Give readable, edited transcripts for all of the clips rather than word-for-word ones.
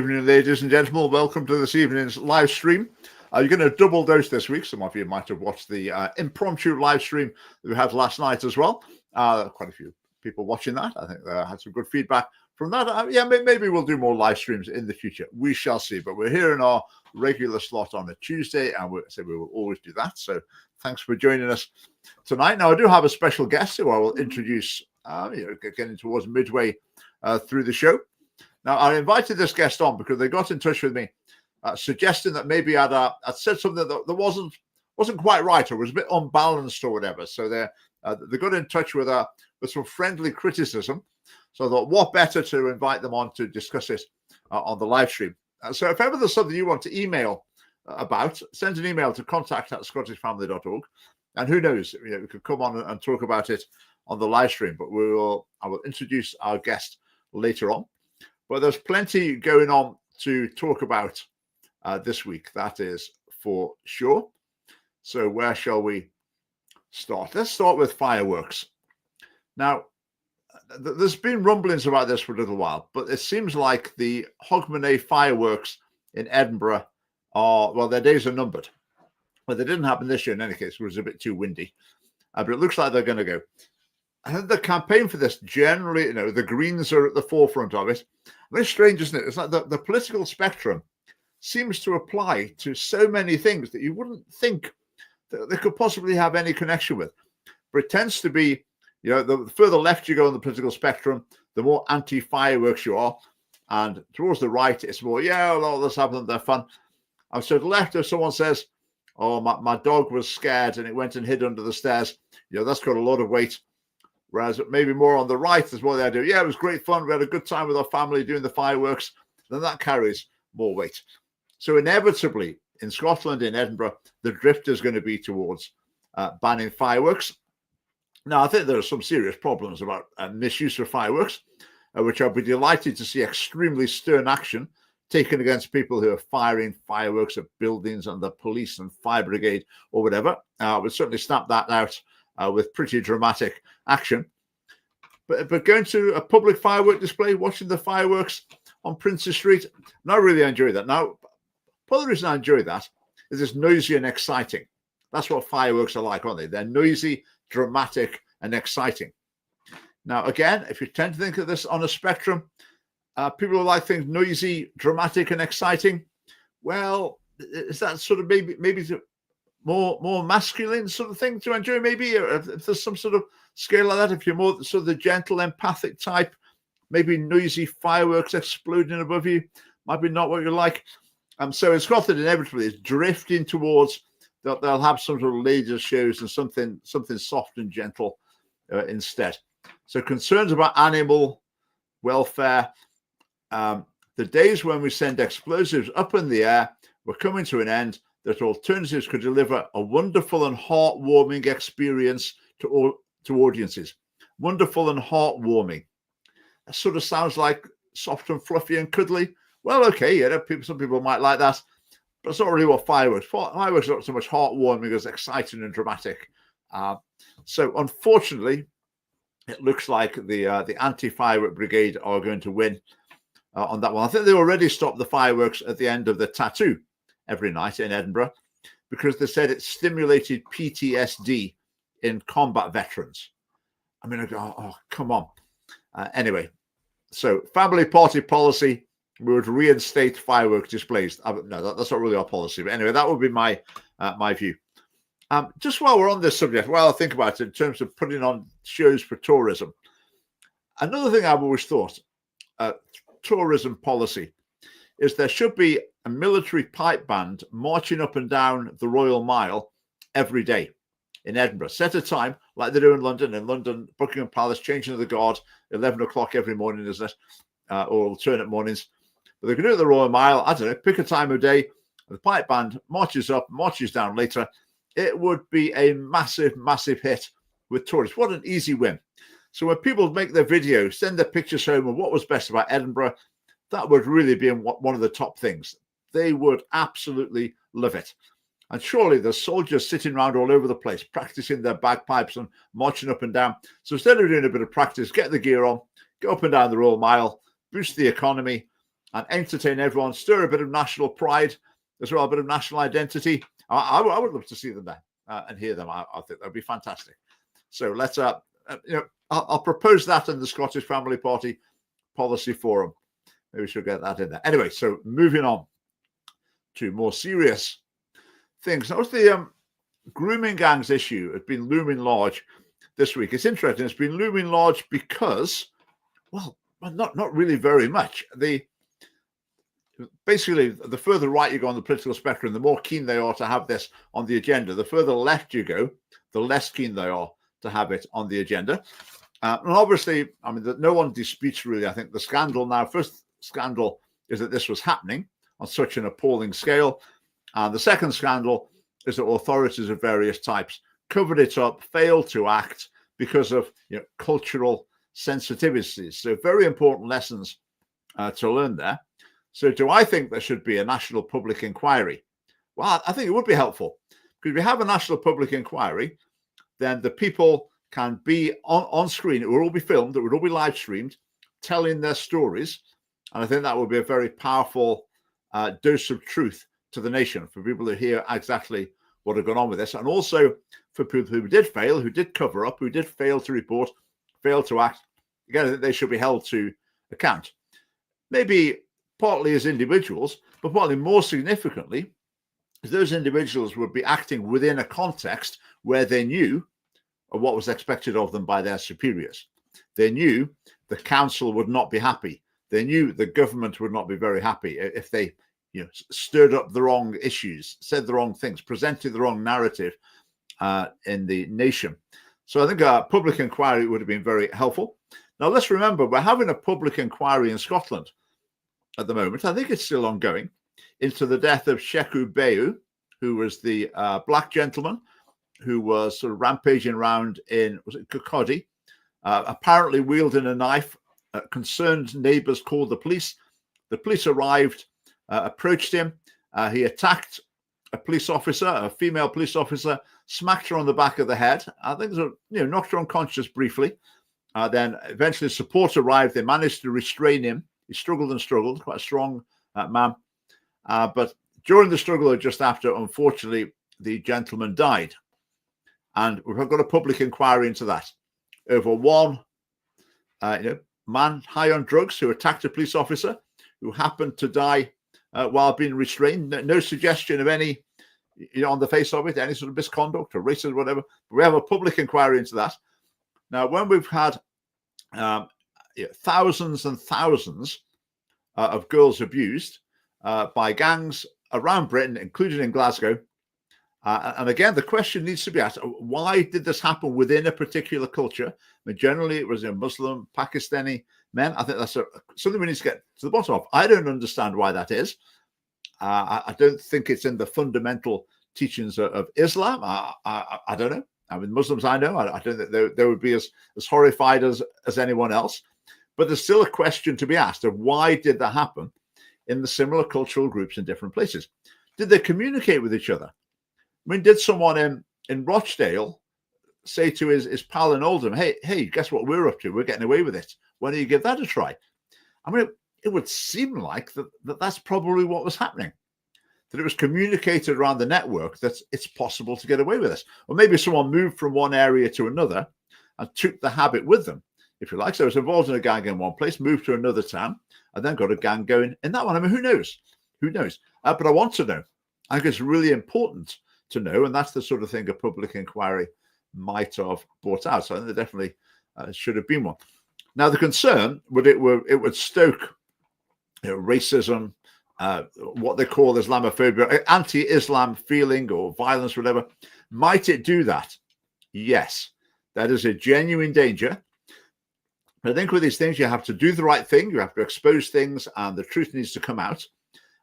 evening, ladies and gentlemen. Welcome to this evening's live stream. You're going to double dose this week. Some of you might have watched the impromptu live stream that we had last night as well. Quite a few people watching that. I think they had some good feedback from that. Yeah, maybe we'll do more live streams in the future. We shall see. But we're here in our regular slot on a Tuesday, and we will always do that. So thanks for joining us tonight. Now, I do have a special guest who I will introduce getting towards midway through the show. Now, I invited this guest on because they got in touch with me, suggesting that maybe I'd said something that wasn't quite right or was a bit unbalanced or whatever. So they got in touch with some friendly criticism. So I thought, what better to invite them on to discuss it on the live stream. So if ever there's something you want to email about, send an email to contact@scottishfamily.org. And who knows, we could come on and talk about it on the live stream. But I will introduce our guest later on. But there's plenty going on to talk about this week. That is for sure. So where shall we start? Let's start with fireworks. Now, there's been rumblings about this for a little while, but it seems like the Hogmanay fireworks in Edinburgh their days are numbered. Well, they didn't happen this year in any case. It was a bit too windy. But it looks like they're going to go. I think the campaign for this generally, the Greens are at the forefront of it. Very strange, isn't it? It's like the political spectrum seems to apply to so many things that you wouldn't think that they could possibly have any connection with. But it tends to be, the further left you go on the political spectrum, the more anti-fireworks you are. And towards the right, it's more, let's have them, they're fun. And so to the left, if someone says, oh, my dog was scared and it went and hid under the stairs, that's got a lot of weight. Whereas maybe more on the right is what they do. Yeah, it was great fun. We had a good time with our family doing the fireworks. Then that carries more weight. So inevitably, in Scotland, in Edinburgh, the drift is going to be towards banning fireworks. Now, I think there are some serious problems about misuse of fireworks, which I'll be delighted to see extremely stern action taken against people who are firing fireworks at buildings and the police and fire brigade or whatever. We'll certainly stamp that out with pretty dramatic action. But going to a public firework display, watching the fireworks on Princes Street, I really enjoy that. Now, part of the reason I enjoy that is it's noisy and exciting. That's what fireworks are like, aren't they? They're noisy, dramatic, and exciting. Now, again, if you tend to think of this on a spectrum, people who like things noisy, dramatic, and exciting, well, is that sort of maybe more masculine sort of thing to enjoy, maybe? Or if there's some sort of scale like that, if you're more sort of the gentle, empathic type, maybe noisy fireworks exploding above you might be not what you like. So in Scotland, inevitably, is drifting towards they'll have some sort of laser shows and something soft and gentle instead. So concerns about animal welfare. The days when we send explosives up in the air were coming to an end, that alternatives could deliver a wonderful and heartwarming experience to audiences. Wonderful and heartwarming. That sort of sounds like soft and fluffy and cuddly. Well, okay, some people might like that, but it's not really what fireworks. Fireworks are not so much heartwarming as exciting and dramatic. So unfortunately, it looks like the anti-firework brigade are going to win on that one. I think they already stopped the fireworks at the end of the tattoo every night in Edinburgh because they said it stimulated PTSD in combat veterans. I mean, I go, oh, come on. Anyway, so family party policy, we would reinstate fireworks displays. No, that's not really our policy. But anyway, that would be my view. Just while we're on this subject, while I think about it in terms of putting on shows for tourism, another thing I've always thought, tourism policy, is there should be a military pipe band marching up and down the Royal Mile every day in Edinburgh. Set a time like they do in London. In London, Buckingham Palace, changing of the guard, 11 o'clock every morning, isn't it? Or alternate mornings. But they can do it at the Royal Mile. I don't know, pick a time of day. The pipe band marches up, marches down later. It would be a massive, massive hit with tourists. What an easy win. So when people make their videos, send their pictures home of what was best about Edinburgh, that would really be one of the top things. They would absolutely love it. And surely there's soldiers sitting around all over the place, practicing their bagpipes and marching up and down. So instead of doing a bit of practice, get the gear on, go up and down the Royal Mile, boost the economy, and entertain everyone, stir a bit of national pride as well, a bit of national identity. I would love to see them there and hear them. I think that would be fantastic. So let's, I'll propose that in the Scottish Family Party Policy Forum. Maybe we should get that in there. Anyway, so moving on to more serious things. Notice the grooming gangs issue has been looming large this week. It's interesting. It's been looming large because, well, not really very much. Basically, the further right you go on the political spectrum, the more keen they are to have this on the agenda. The further left you go, the less keen they are to have it on the agenda. And obviously, I mean, no one disputes really, I think, the scandal now. First scandal is that this was happening on such an appalling scale. And the second scandal is that authorities of various types covered it up, failed to act because of cultural sensitivities. So very important lessons to learn there. So do I think there should be a national public inquiry? Well, I think it would be helpful, because if we have a national public inquiry, then the people can be on screen. It will all be filmed. It would all be live streamed, telling their stories. And I think that would be a very powerful dose of truth to the nation, for people to hear exactly what had gone on with this. And also for people who did fail, who did cover up, who did fail to report, fail to act. Again, they should be held to account. Maybe partly as individuals, but partly more significantly, those individuals would be acting within a context where they knew what was expected of them by their superiors. They knew the council would not be happy. They knew the government would not be very happy if they stirred up the wrong issues, said the wrong things, presented the wrong narrative in the nation. So I think a public inquiry would have been very helpful. Now, let's remember, we're having a public inquiry in Scotland at the moment. I think it's still ongoing, into the death of Sheku Bayu, who was the black gentleman who was sort of rampaging around in, was it Kirkcaldy, apparently wielding a knife. Concerned neighbours called the police. The police arrived, approached him. He attacked a police officer, a female police officer, smacked her on the back of the head. I think knocked her unconscious briefly. Then eventually support arrived. They managed to restrain him. He struggled and struggled, quite a strong man. But during the struggle or just after, unfortunately, the gentleman died. And we've got a public inquiry into that. Over one man high on drugs who attacked a police officer who happened to die while being restrained. No suggestion of any, on the face of it, any sort of misconduct or racism or whatever. But we have a public inquiry into that. Now, when we've had thousands and thousands of girls abused by gangs around Britain, including in Glasgow, and again, the question needs to be asked, why did this happen within a particular culture? I mean, generally, it was Muslim, Pakistani men. I think that's something we need to get to the bottom of. I don't understand why that is. I don't think it's in the fundamental teachings of Islam. I don't know. I mean, Muslims I know, I don't think they would be as horrified as anyone else. But there's still a question to be asked of why did that happen in the similar cultural groups in different places? Did they communicate with each other? I mean, did someone in Rochdale say to his pal in Oldham, hey, guess what we're up to? We're getting away with it. Why don't you give that a try? I mean, it would seem like that's probably what was happening, that it was communicated around the network that it's possible to get away with this. Or maybe someone moved from one area to another and took the habit with them, if you like. So it was involved in a gang in one place, moved to another town, and then got a gang going in that one. I mean, who knows? Who knows? But I want to know. I think it's really important to know, and that's the sort of thing a public inquiry might have brought out. So I think there definitely should have been one. Now, the concern it would stoke racism, what they call Islamophobia, anti-Islam feeling or violence, whatever. Might it do that? Yes, that is a genuine danger. But I think with these things, you have to do the right thing. You have to expose things, and the truth needs to come out.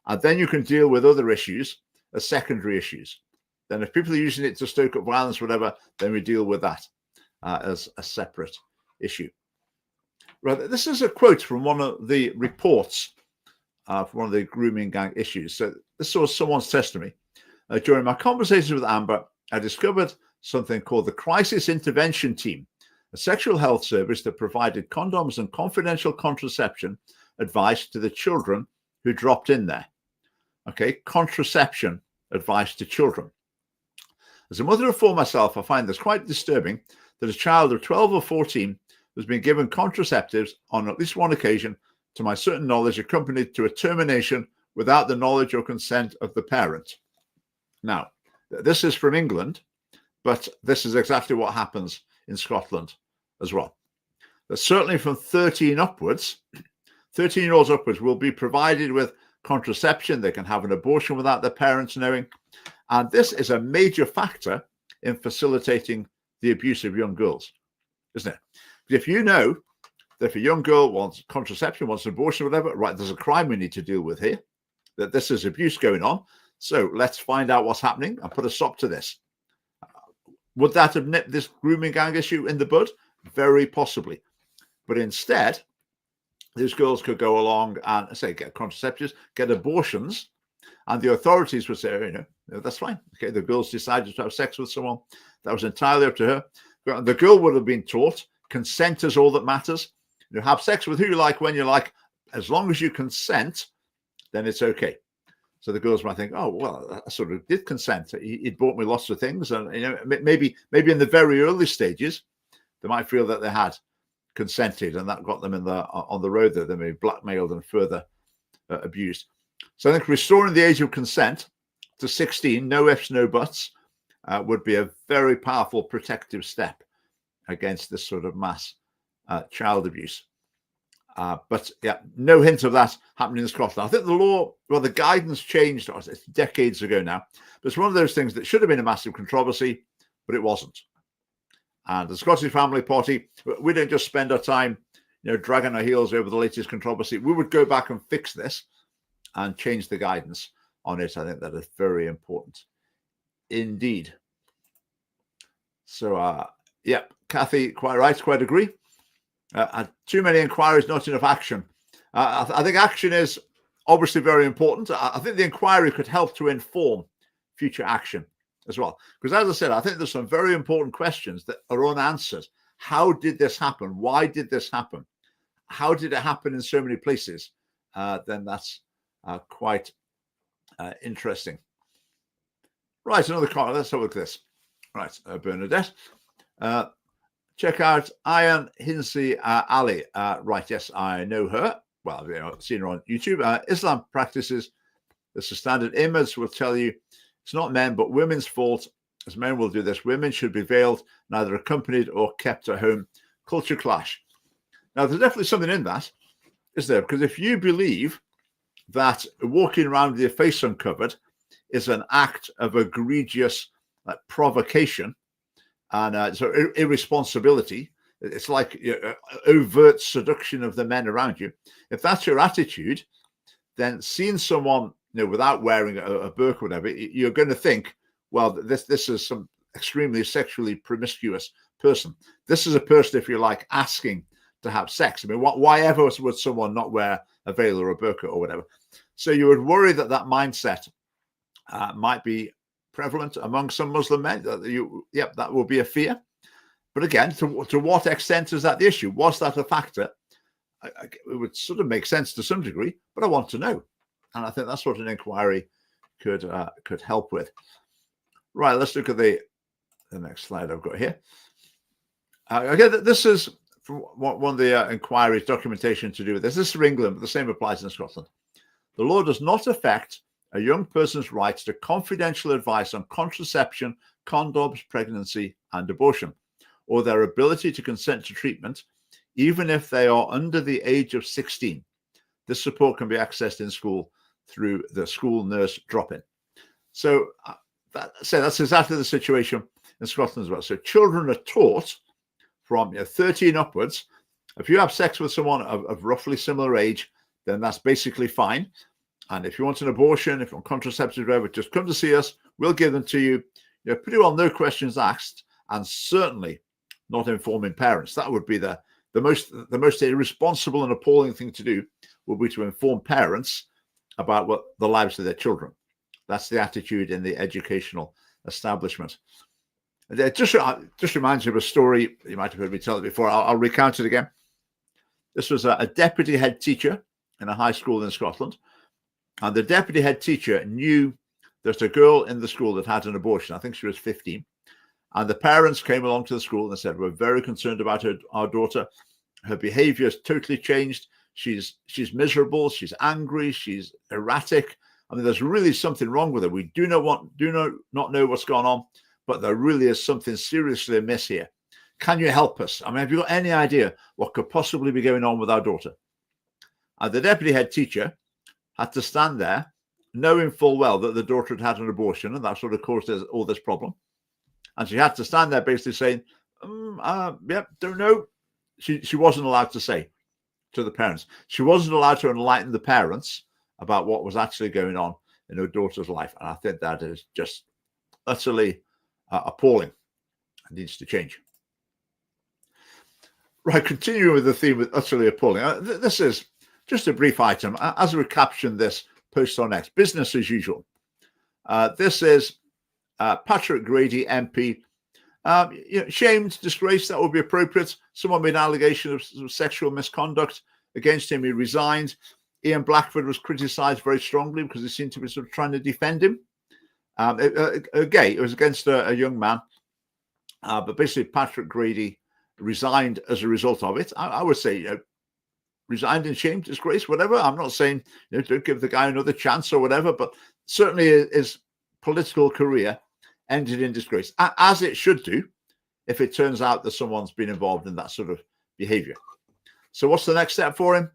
And then you can deal with other issues as secondary issues. Then if people are using it to stoke up violence, whatever, then we deal with that as a separate issue. Right, this is a quote from one of the reports from one of the grooming gang issues. So this was someone's testimony. During my conversations with Amber, I discovered something called the Crisis Intervention Team, a sexual health service that provided condoms and confidential contraception advice to the children who dropped in there. Okay, contraception advice to children. As a mother of four myself, I find this quite disturbing that a child of 12 or 14 has been given contraceptives on at least one occasion, to my certain knowledge, accompanied to a termination without the knowledge or consent of the parent. Now, this is from England, but this is exactly what happens in Scotland as well. But certainly from 13 upwards, 13-year-olds upwards will be provided with contraception. They can have an abortion without their parents knowing. And this is a major factor in facilitating the abuse of young girls, isn't it? If you know that if a young girl wants contraception, wants an abortion, whatever, right, there's a crime we need to deal with here, that this is abuse going on. So let's find out what's happening and put a stop to this. Would that have nipped this grooming gang issue in the bud? Very possibly. But instead, these girls could go along and say, get contraceptives, get abortions, and the authorities would say, you know, that's fine. Okay, the girl's decided to have sex with someone. That was entirely up to her. The girl would have been taught consent is all that matters. You have sex with who you like, when you like, as long as you consent, then it's okay. So the girls might think, oh, well, I sort of did consent. He'd bought me lots of things. And, you know, maybe in the very early stages, they might feel that they had consented, and that got them on the road that they may be blackmailed and further abused. So I think restoring the age of consent to 16, no ifs, no buts, would be a very powerful protective step against this sort of mass child abuse. But yeah, no hint of that happening in Scotland. I think the law, well, the guidance changed it's decades ago now, but it's one of those things that should have been a massive controversy, but it wasn't. And the Scottish Family Party, we don't just spend our time, you know, dragging our heels over the latest controversy. We would go back and fix this and change the guidance on it. I think that is very important indeed. So, yeah, Kathy, quite right, quite agree. Too many inquiries, not enough action. I think action is obviously very important. I think the inquiry could help to inform future action as well. Because as I said, I think there's some very important questions that are unanswered. How did this happen? Why did this happen? How did it happen in so many places? Then that's quite interesting. Right, another comment. Let's have a look at this. Right, Bernadette. Check out Ian Hinsey Ali. Right, yes, I know her. Well, I've seen her on YouTube. Islam practices the standard image will tell you it's not men but women's fault, as men will do this. Women should be veiled, neither accompanied or kept at home. Culture clash. Now, there's definitely something in that, isn't there? Because if you believe that walking around with your face uncovered is an act of egregious provocation and so irresponsibility, it's like overt seduction of the men around you. If that's your attitude, then seeing someone, you know, without wearing a burqa or whatever, you're going to think, well, this is some extremely sexually promiscuous person. This is a person, if you like, asking to have sex. I mean, why ever would someone not wear a veil or a burqa or whatever? So you would worry that mindset might be prevalent among some Muslim men. That will be a fear. But again, to what extent is that the issue? Was that a factor? It would sort of make sense to some degree, but I want to know. And I think that's what an inquiry could help with. Right, let's look at the next slide I've got here. Again, this is from one of the inquiries documentation to do with this. This is for England, but the same applies in Scotland. The law does not affect a young person's rights to confidential advice on contraception, condoms, pregnancy, and abortion, or their ability to consent to treatment, even if they are under the age of 16. This support can be accessed in school through the school nurse drop-in. So that's exactly the situation in Scotland as well. So children are taught from 13 upwards, if you have sex with someone of roughly similar age, then that's basically fine. And if you want an abortion, if you want contraceptives, whatever, just come to see us. We'll give them to you. Pretty well no questions asked, and certainly not informing parents. That would be the most irresponsible and appalling thing to do, would be to inform parents about what the lives of their children. That's the attitude in the educational establishment. It just reminds me of a story. You might have heard me tell it before. I'll recount it again. This was a deputy head teacher in a high school in Scotland. And the deputy head teacher knew there's a girl in the school that had an abortion. I think she was 15. And the parents came along to the school and said, we're very concerned about our daughter. Her behavior has totally changed. She's miserable. She's angry. She's erratic. I mean, there's really something wrong with her. We do not know what's gone on, but there really is something seriously amiss here. Can you help us? I mean, have you got any idea what could possibly be going on with our daughter? And the deputy head teacher had to stand there, knowing full well that the daughter had an abortion, and that sort of caused all this problem. And she had to stand there basically saying, don't know. She wasn't allowed to say to the parents. She wasn't allowed to enlighten the parents about what was actually going on in her daughter's life. And I think that is just utterly appalling. It needs to change. Right, continuing with the theme with utterly appalling. This is just a brief item. As we caption this post on X, business as usual. This is Patrick Grady, MP. Shamed, disgraced, that would be appropriate. Someone made an allegation of sexual misconduct against him. He resigned. Ian Blackford was criticised very strongly because he seemed to be sort of trying to defend him. It was against a young man. But basically, Patrick Grady resigned as a result of it. I would say resigned in shame, disgrace, whatever. I'm not saying don't give the guy another chance or whatever, but certainly his political career ended in disgrace, as it should do if it turns out that someone's been involved in that sort of behavior. So what's the next step for him?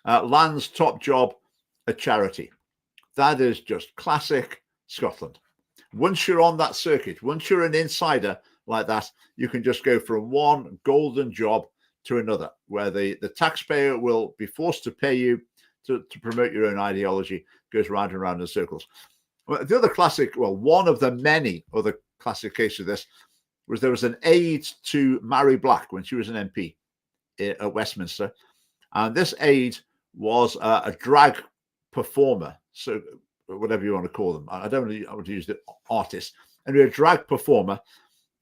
Lands top job at charity. That is just classic Scotland. Once you're on that circuit, once you're an insider like that, you can just go from one golden job to another, where the taxpayer will be forced to pay you to promote your own ideology. Goes round and round in circles. Well, the other classic, one of the many other classic cases of this was there was an aide to Mary Black when she was an MP at Westminster. And this aide was a drag performer, so whatever you want to call them. I want to use the artist. And he was a drag performer,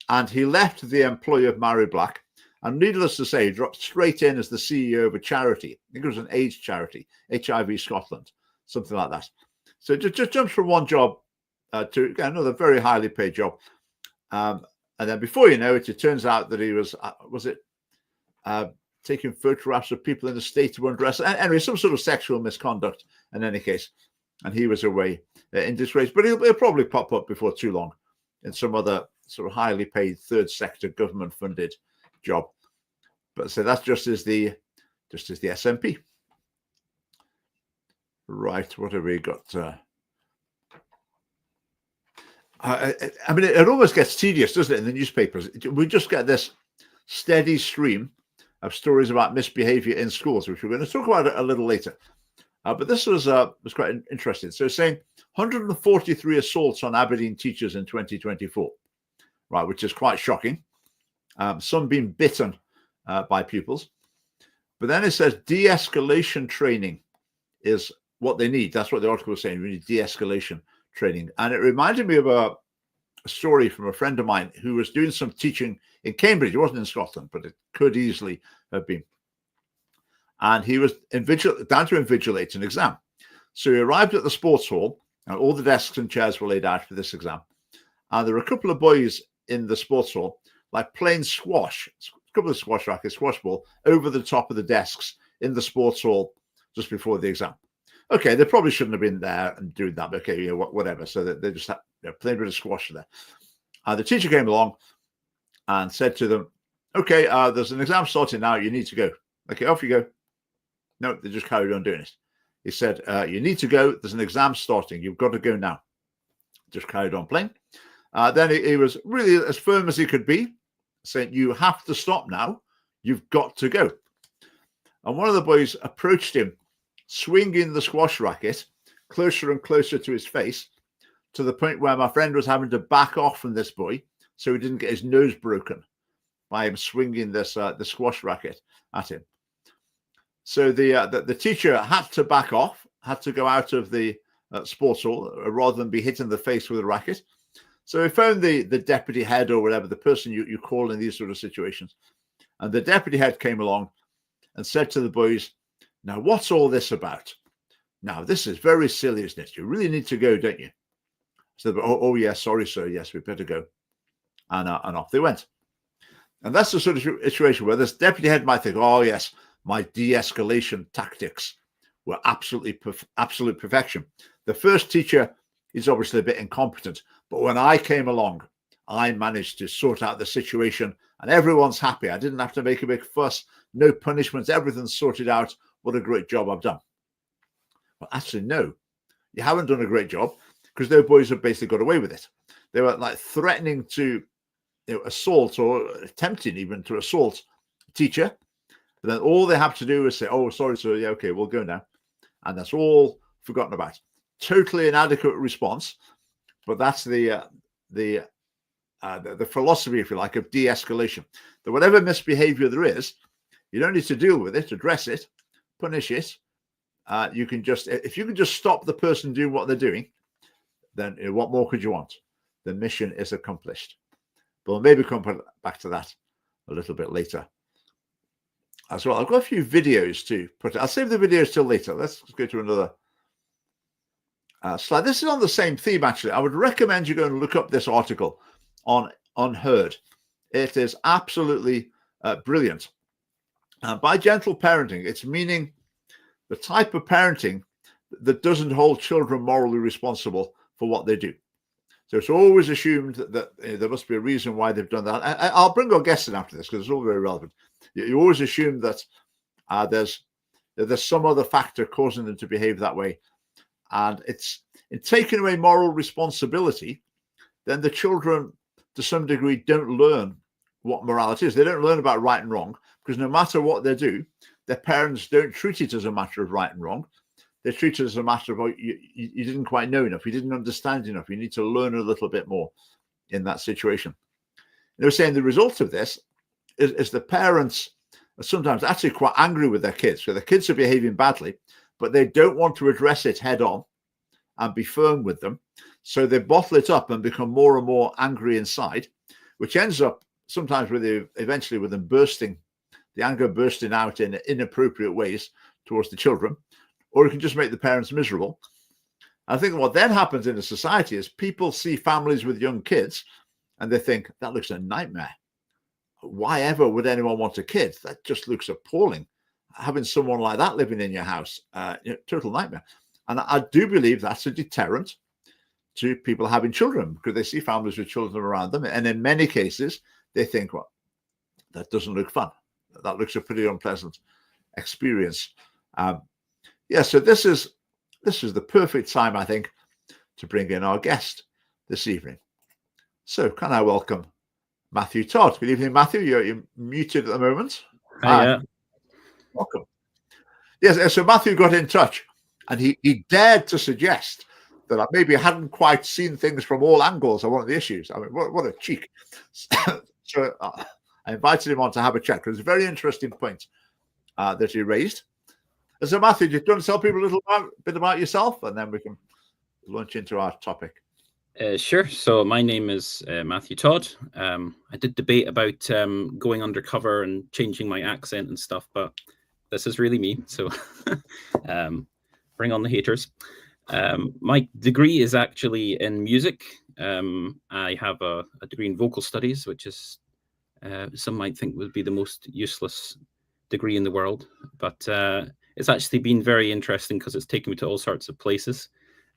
and he left the employ of Mary Black. And needless to say, he dropped straight in as the CEO of a charity. I think it was an AIDS charity, HIV Scotland, something like that. So just jumps from one job to another very highly paid job. And then before you know it, it turns out that he was taking photographs of people in a state of undress. Anyway, some sort of sexual misconduct in any case. And he was away in disgrace. But he'll probably pop up before too long in some other sort of highly paid third sector government funded job. But so that's just as the SNP. Right, what have we got? I mean, it almost gets tedious, doesn't it, in the newspapers? We just get this steady stream of stories about misbehavior in schools, which we're going to talk about a little later. But this was quite interesting. So saying 143 assaults on Aberdeen teachers in 2024, right, which is quite shocking. Some being bitten by pupils. But then it says de-escalation training is what they need. That's what the article was saying. We need de-escalation training. And it reminded me of a story from a friend of mine who was doing some teaching in Cambridge. It wasn't in Scotland, but it could easily have been. And he was down to invigilate an exam. So he arrived at the sports hall, and all the desks and chairs were laid out for this exam. And there were a couple of boys in the sports hall, like playing squash, a couple of squash rackets, squash ball, over the top of the desks in the sports hall just before the exam. Okay, they probably shouldn't have been there and doing that, but okay, whatever. So they just playing a bit of squash there. The teacher came along and said to them, okay, there's an exam starting now. You need to go. Okay, off you go. No, they just carried on doing it. He said, you need to go. There's an exam starting. You've got to go now. Just carried on playing. Then he was really as firm as he could be, saying, you have to stop now. You've got to go. And one of the boys approached him, swinging the squash racket closer and closer to his face, to the point where my friend was having to back off from this boy so he didn't get his nose broken by him swinging this the squash racket at him. So the teacher had to back off, had to go out of the sports hall rather than be hit in the face with a racket. So he phoned the deputy head or whatever, the person you call in these sort of situations. And the deputy head came along and said to the boys, now, what's all this about? Now, this is very silly, isn't it? You really need to go, don't you? So, oh yes, sorry, sir. Yes, we better go. And off they went. And that's the sort of situation where this deputy head might think, oh yes, my de-escalation tactics were absolute perfection. The first teacher is obviously a bit incompetent, but when I came along, I managed to sort out the situation and everyone's happy. I didn't have to make a big fuss, no punishments, everything's sorted out. What a great job I've done. Well, actually, no, you haven't done a great job, because those boys have basically got away with it. They were like threatening to assault, or attempting even to assault a teacher. But then all they have to do is say, oh, sorry, sir. Yeah, okay, we'll go now. And that's all forgotten about. Totally inadequate response. But that's the philosophy, if you like, of de-escalation. That whatever misbehavior there is, you don't need to deal with it, address it, punish it. You can just, if you can just stop the person doing what they're doing, then what more could you want? The mission is accomplished. But we'll maybe come back to that a little bit later as well. I've got a few videos to put. I'll save the videos till later. Let's go to another slide. This is on the same theme, actually. I would recommend you go and look up this article on Unheard. It is absolutely brilliant. By gentle parenting, it's meaning the type of parenting that doesn't hold children morally responsible for what they do. So it's always assumed that there must be a reason why they've done that. I'll bring our guests in after this because it's all very relevant. You always assume that there's some other factor causing them to behave that way. And it's in taking away moral responsibility, then the children, to some degree, don't learn what morality is. They don't learn about right and wrong, because no matter what they do, their parents don't treat it as a matter of right and wrong. They treat it as a matter of, oh, you didn't quite know enough, you didn't understand enough, you need to learn a little bit more in that situation. They were saying the result of this is the parents are sometimes actually quite angry with their kids. So the kids are behaving badly, but they don't want to address it head on and be firm with them. So they bottle it up and become more and more angry inside, which ends up sometimes eventually with them bursting, the anger bursting out in inappropriate ways towards the children, or it can just make the parents miserable. I think what then happens in a society is people see families with young kids and they think, that looks a nightmare. Why ever would anyone want a kid? That just looks appalling. Having someone like that living in your house, total nightmare. And I do believe that's a deterrent to people having children, because they see families with children around them. And in many cases, they think, well, that doesn't look fun. That looks a pretty unpleasant experience. So this is the perfect time, I think, to bring in our guest this evening. So can I welcome Matthew Todd? Good evening, Matthew. You're muted at the moment. Hi. Welcome. Yes, so Matthew got in touch and he dared to suggest that I maybe hadn't quite seen things from all angles on one of the issues. I mean, what a cheek. So I invited him on to have a chat. It was a very interesting point that he raised. So Matthew, do you want to tell people a little bit about yourself, and then we can launch into our topic? Sure. So my name is Matthew Todd. I did debate about going undercover and changing my accent and stuff, but this is really me. So bring on the haters. My degree is actually in music. I have a degree in vocal studies, which is some might think would be the most useless degree in the world, but it's actually been very interesting because it's taken me to all sorts of places.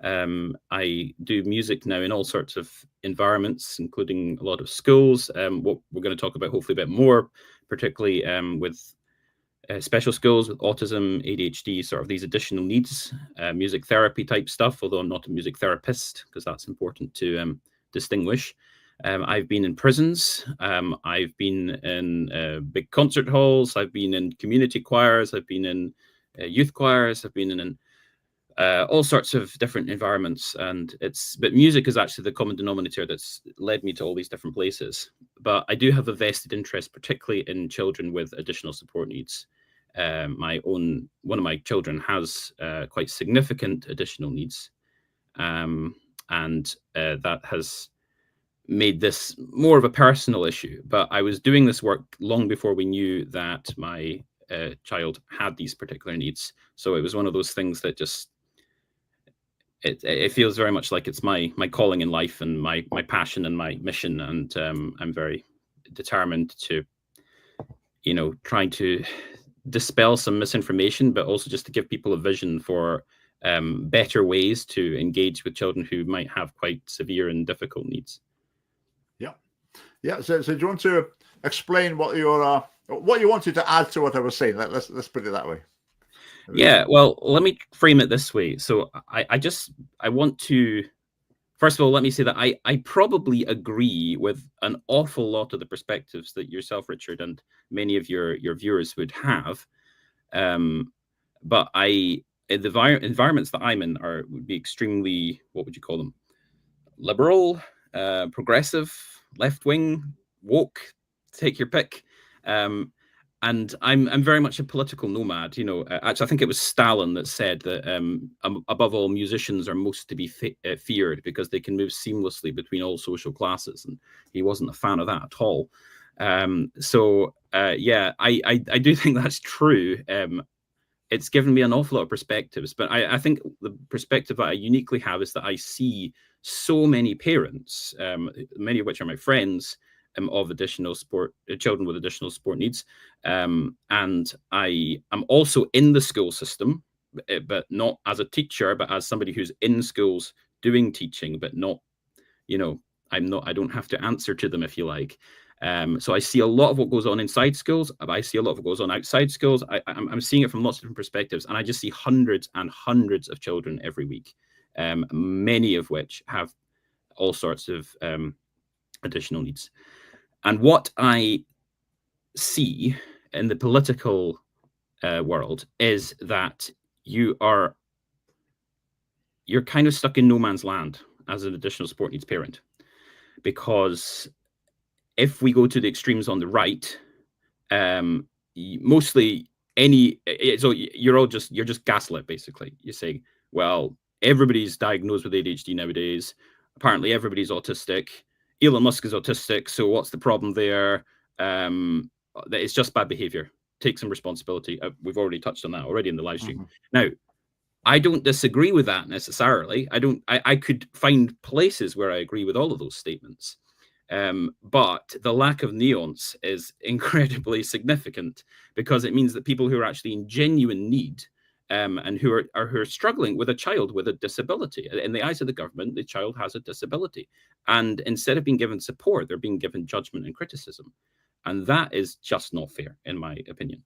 I do music now in all sorts of environments, including a lot of schools. What we're going to talk about hopefully a bit more, particularly with special schools with autism, ADHD, sort of these additional needs, music therapy type stuff, although I'm not a music therapist, because that's important to distinguish. I've been in prisons. I've been in big concert halls. I've been in community choirs. I've been in youth choirs. I've been in all sorts of different environments, but music is actually the common denominator that's led me to all these different places. But I do have a vested interest, particularly in children with additional support needs. One of my children has quite significant additional needs, and that has made this more of a personal issue. But I was doing this work long before we knew that my child had these particular needs. So it was one of those things that just it feels very much like it's my calling in life and my passion and my mission, and I'm very determined to, trying to dispel some misinformation, but also just to give people a vision for better ways to engage with children who might have quite severe and difficult needs. Yeah. So do you want to explain what you wanted to add to what I was saying? Let's put it that way. Yeah. Well, let me frame it this way. So I want to. First of all, let me say that I probably agree with an awful lot of the perspectives that yourself, Richard, and many of your viewers would have. But the environments that I'm in would be extremely, what would you call them? Liberal, progressive, left wing, woke, take your pick. And I'm very much a political nomad. Actually, I think it was Stalin that said that above all, musicians are most to be feared because they can move seamlessly between all social classes, and he wasn't a fan of that at all. Yeah, I do think that's true. It's given me an awful lot of perspectives, but I think the perspective that I uniquely have is that I see so many parents, many of which are my friends, of additional children with additional sport needs. And I am also in the school system, but not as a teacher, but as somebody who's in schools doing teaching, but not, I don't have to answer to them, if you like. So I see a lot of what goes on inside schools. I see a lot of what goes on outside schools. I'm seeing it from lots of different perspectives, and I just see hundreds and hundreds of children every week, many of which have all sorts of additional needs. And what I see in the political world is that you're kind of stuck in no man's land as an additional sport needs parent, because if we go to the extremes on the right, mostly so you're just gaslit, basically. You say, well, everybody's diagnosed with ADHD nowadays. Apparently everybody's autistic. Elon Musk is autistic, so what's the problem there? It's just bad behavior. Take some responsibility. We've already touched on that already in the live stream. Now, I don't disagree with that necessarily. I could find places where I agree with all of those statements. But the lack of nuance is incredibly significant, because it means that people who are actually in genuine need, and who are struggling with a child with a disability, in the eyes of the government, the child has a disability, and instead of being given support, they're being given judgment and criticism, and that is just not fair, in my opinion.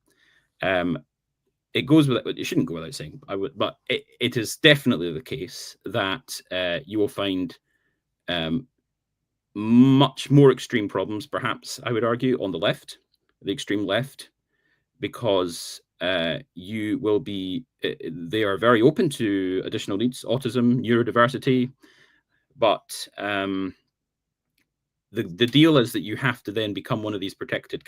It shouldn't go without saying, but it is definitely the case that you will find much more extreme problems, perhaps, I would argue, on the extreme left, because you will be, they are very open to additional needs, autism, neurodiversity, but the deal is that you have to then become one of these protected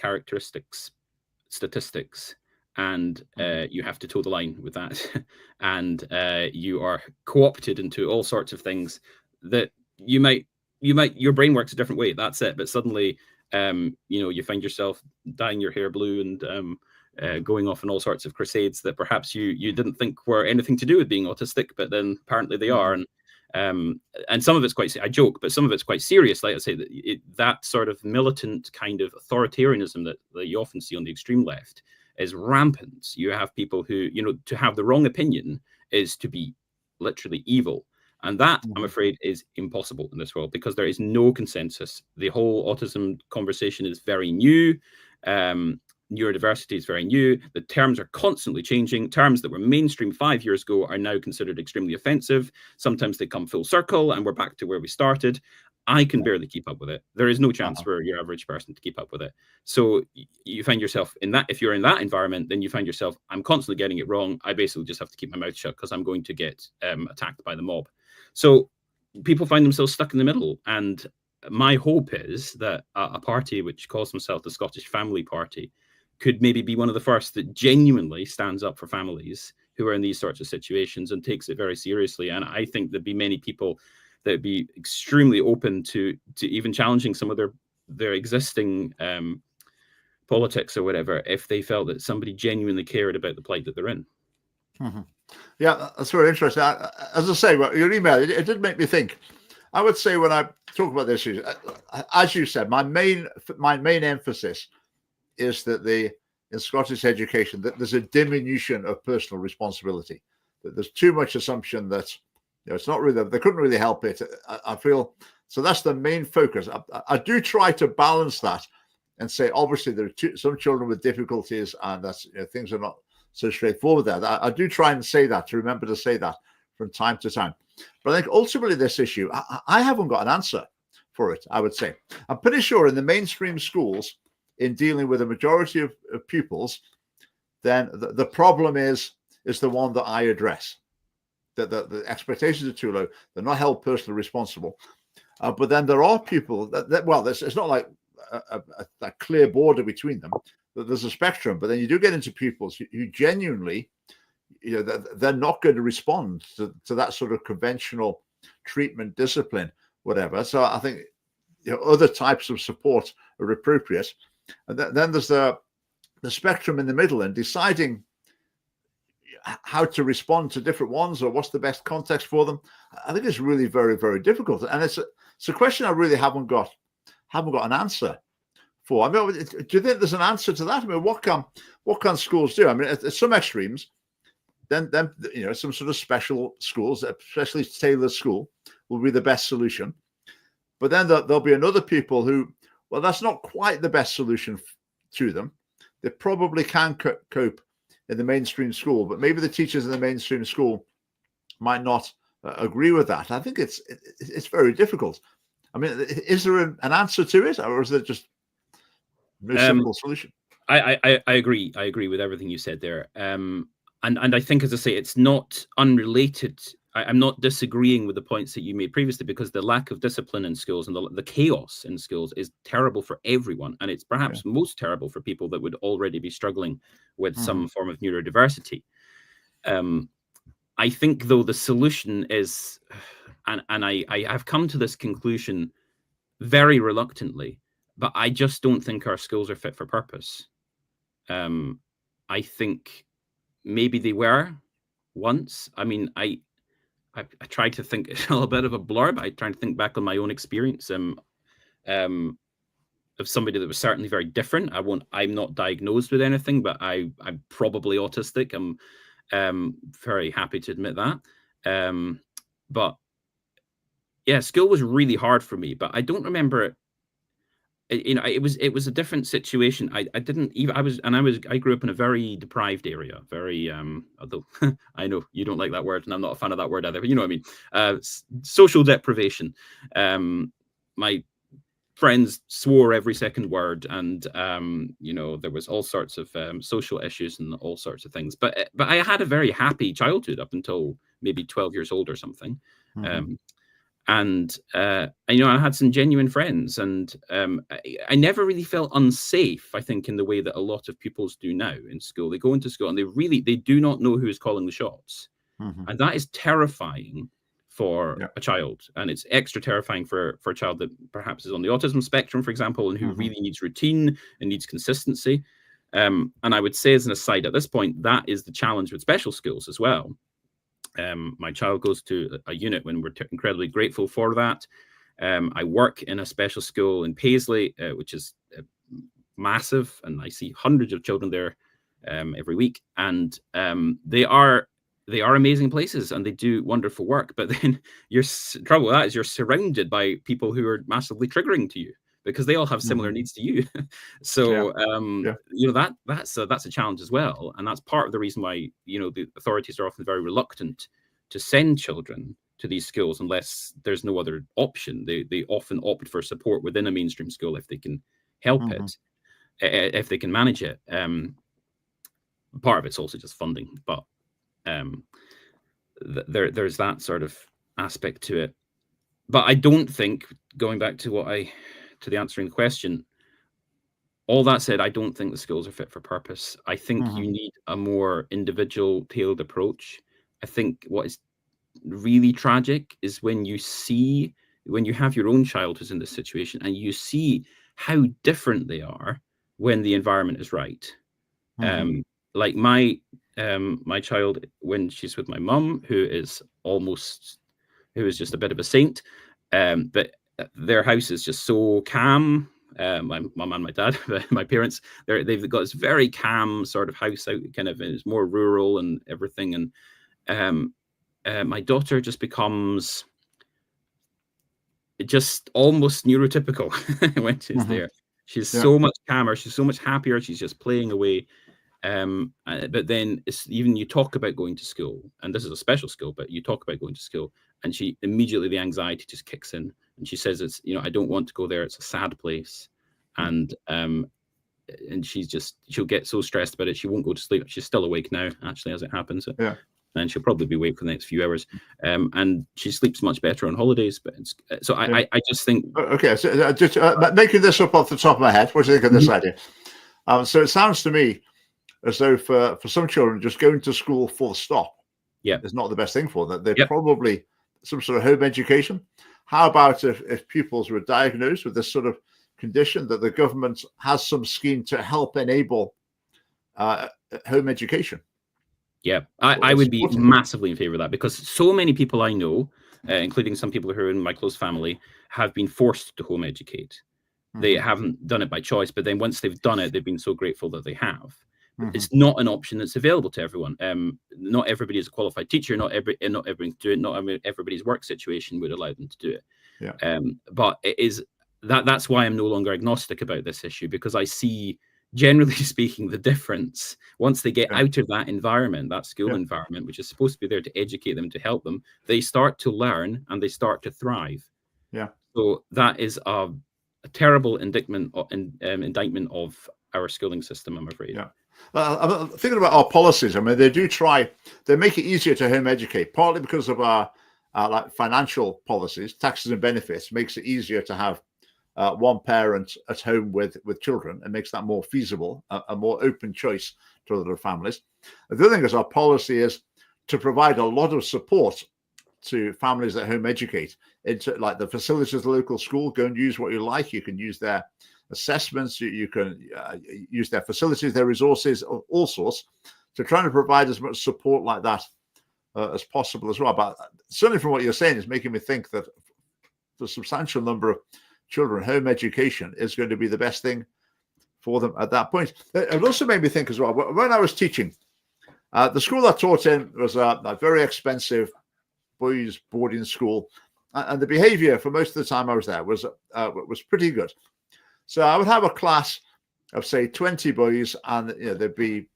statistics, and you have to toe the line with that, and you are co-opted into all sorts of things that your brain works a different way. That's it. But suddenly, you find yourself dyeing your hair blue and going off on all sorts of crusades that perhaps you didn't think were anything to do with being autistic, but then apparently they are. And some of it's quite, I joke, but some of it's quite serious. Like I say, that sort of militant kind of authoritarianism that you often see on the extreme left is rampant. You have people who, to have the wrong opinion is to be literally evil. And that, I'm afraid, is impossible in this world, because there is no consensus. The whole autism conversation is very new. Neurodiversity is very new. The terms are constantly changing. Terms that were mainstream 5 years ago are now considered extremely offensive. Sometimes they come full circle and we're back to where we started. I can barely keep up with it. There is no chance for your average person to keep up with it. So you find yourself in that, if you're in that environment, then you find yourself, I'm constantly getting it wrong. I basically just have to keep my mouth shut because I'm going to get attacked by the mob. So people find themselves stuck in the middle. And my hope is that a party which calls themselves the Scottish Family Party could maybe be one of the first that genuinely stands up for families who are in these sorts of situations and takes it very seriously. And I think there'd be many people that would be extremely open to even challenging some of their existing politics or whatever, if they felt that somebody genuinely cared about the plight that they're in. Yeah, that's very interesting. As I say, well, your email, it did make me think. I would say when I talk about this, as you said, my main emphasis is that in Scottish education that there's a diminution of personal responsibility. That there's too much assumption that it's not really, they couldn't really help it. I feel so. That's the main focus. I do try to balance that and say, obviously, there are some children with difficulties, and that's things are not so straightforward there. I do try and say that, to remember to say that from time to time. But I think ultimately this issue, I haven't got an answer for it, I would say. I'm pretty sure in the mainstream schools, in dealing with a majority of pupils, then the problem is the one that I address. That the expectations are too low. They're not held personally responsible. But then there are people that well, it's not like a clear border between them. There's a spectrum, but then you do get into pupils who genuinely, they're not going to respond to that sort of conventional treatment, discipline, whatever. So I think other types of support are appropriate. And then there's the spectrum in the middle, and deciding how to respond to different ones or what's the best context for them. I think it's really very, very difficult, and it's a question I really haven't got an answer for. I mean, do you think there's an answer to that? I mean, what can schools do? I mean, at some extremes, then some sort of special schools, especially tailored school, will be the best solution. But then there'll be another people who, well, that's not quite the best solution to them. They probably can cope in the mainstream school, but maybe the teachers in the mainstream school might not agree with that. I think it's very difficult. I mean, is there an answer to it, or is there just no simple solution? I agree. I agree with everything you said there. And I think, as I say, it's not unrelated. I'm not disagreeing with the points that you made previously, because the lack of discipline in schools and the chaos in schools is terrible for everyone. And it's perhaps most terrible for people that would already be struggling with some form of neurodiversity. I think, though, the solution is, and I have come to this conclusion very reluctantly, but I just don't think our schools are fit for purpose. I think maybe they were once. I mean, I tried to think a little bit of a blurb. I tried to think back on my own experience of somebody that was certainly very different. I'm not diagnosed with anything, but I'm probably autistic. I'm very happy to admit that. But yeah, school was really hard for me, but I don't remember it. It was a different situation. I grew up in a very deprived area, very although I know you don't like that word, and I'm not a fan of that word either, but you know what I mean. Social deprivation. My friends swore every second word, and there was all sorts of social issues and all sorts of things. But I had a very happy childhood up until maybe 12 years old or something. And I had some genuine friends, and I never really felt unsafe, I think, in the way that a lot of pupils do now in school. They go into school and they do not know who is calling the shots. And that is terrifying for a child. And it's extra terrifying for a child that perhaps is on the autism spectrum, for example, and who really needs routine and needs consistency. And I would say, as an aside at this point, that is the challenge with special schools as well. My child goes to a unit when we're incredibly grateful for that. I work in a special school in Paisley, which is massive, and I see hundreds of children there every week. And they are amazing places, and they do wonderful work. But then your trouble with that is you're surrounded by people who are massively triggering to you, because they all have similar needs to you. So that's a challenge as well, and that's part of the reason why the authorities are often very reluctant to send children to these schools unless there's no other option. They often opt for support within a mainstream school if they can help it, if they can manage it. Part of it's also just funding, but there's that sort of aspect to it. But I don't think, going back to the answering the question, all that said, I don't think the schools are fit for purpose. I think you need a more individual, tailored approach. I think what is really tragic is when you have your own child who's in this situation, and you see how different they are when the environment is right. like my child, when she's with my mum, who is just a bit of a saint, but their house is just so calm. My mum and my dad, my parents, they've got this very calm sort of house out, kind of, it's more rural and everything. And my daughter just becomes just almost neurotypical when she's there. She's so much calmer. She's so much happier. She's just playing away. But then even you talk about going to school, and this is a special school, but you talk about going to school, and she immediately, the anxiety just kicks in, and she says, it's, I don't want to go there. It's a sad place. And she'll get so stressed about it. She won't go to sleep. She's still awake now, actually, as it happens. Yeah. And she'll probably be awake for the next few hours. And she sleeps much better on holidays. But I just think. Okay, so just making this up off the top of my head, what do you think of this idea? So it sounds to me as though for some children, just going to school full stop is not the best thing for them. They're probably some sort of home education. How about if pupils were diagnosed with this sort of condition, that the government has some scheme to help enable home education? Yeah, I would be massively in favor of that, because so many people I know, including some people who are in my close family, have been forced to home educate. They haven't done it by choice, but then once they've done it, they've been so grateful that they have. It's not an option that's available to everyone. Not everybody is a qualified teacher. Not everyone do it. Not everybody's work situation would allow them to do it. Yeah. But it is that's why I'm no longer agnostic about this issue, because I see, generally speaking, the difference once they get out of that environment, that school environment, which is supposed to be there to educate them, to help them. They start to learn and they start to thrive. Yeah. So that is a terrible indictment of our schooling system, I'm afraid. Yeah. I'm thinking about our policies. I mean, they make it easier to home educate, partly because of our like financial policies, taxes and benefits makes it easier to have one parent at home with children, and makes that more feasible, a more open choice to other families. The other thing is our policy is to provide a lot of support to families that home educate, into like the facilities of the local school. Go and use what you like. You can use their assessments, you can use their facilities, their resources, all sorts, to try to provide as much support like that as possible as well. But certainly from what you're saying is making me think that the substantial number of children, home education is going to be the best thing for them at that point. It also made me think as well, when I was teaching, the school I taught in was a very expensive boys' boarding school, and the behavior for most of the time I was there was pretty good. So I would have a class of, say, 20 boys, and they'd be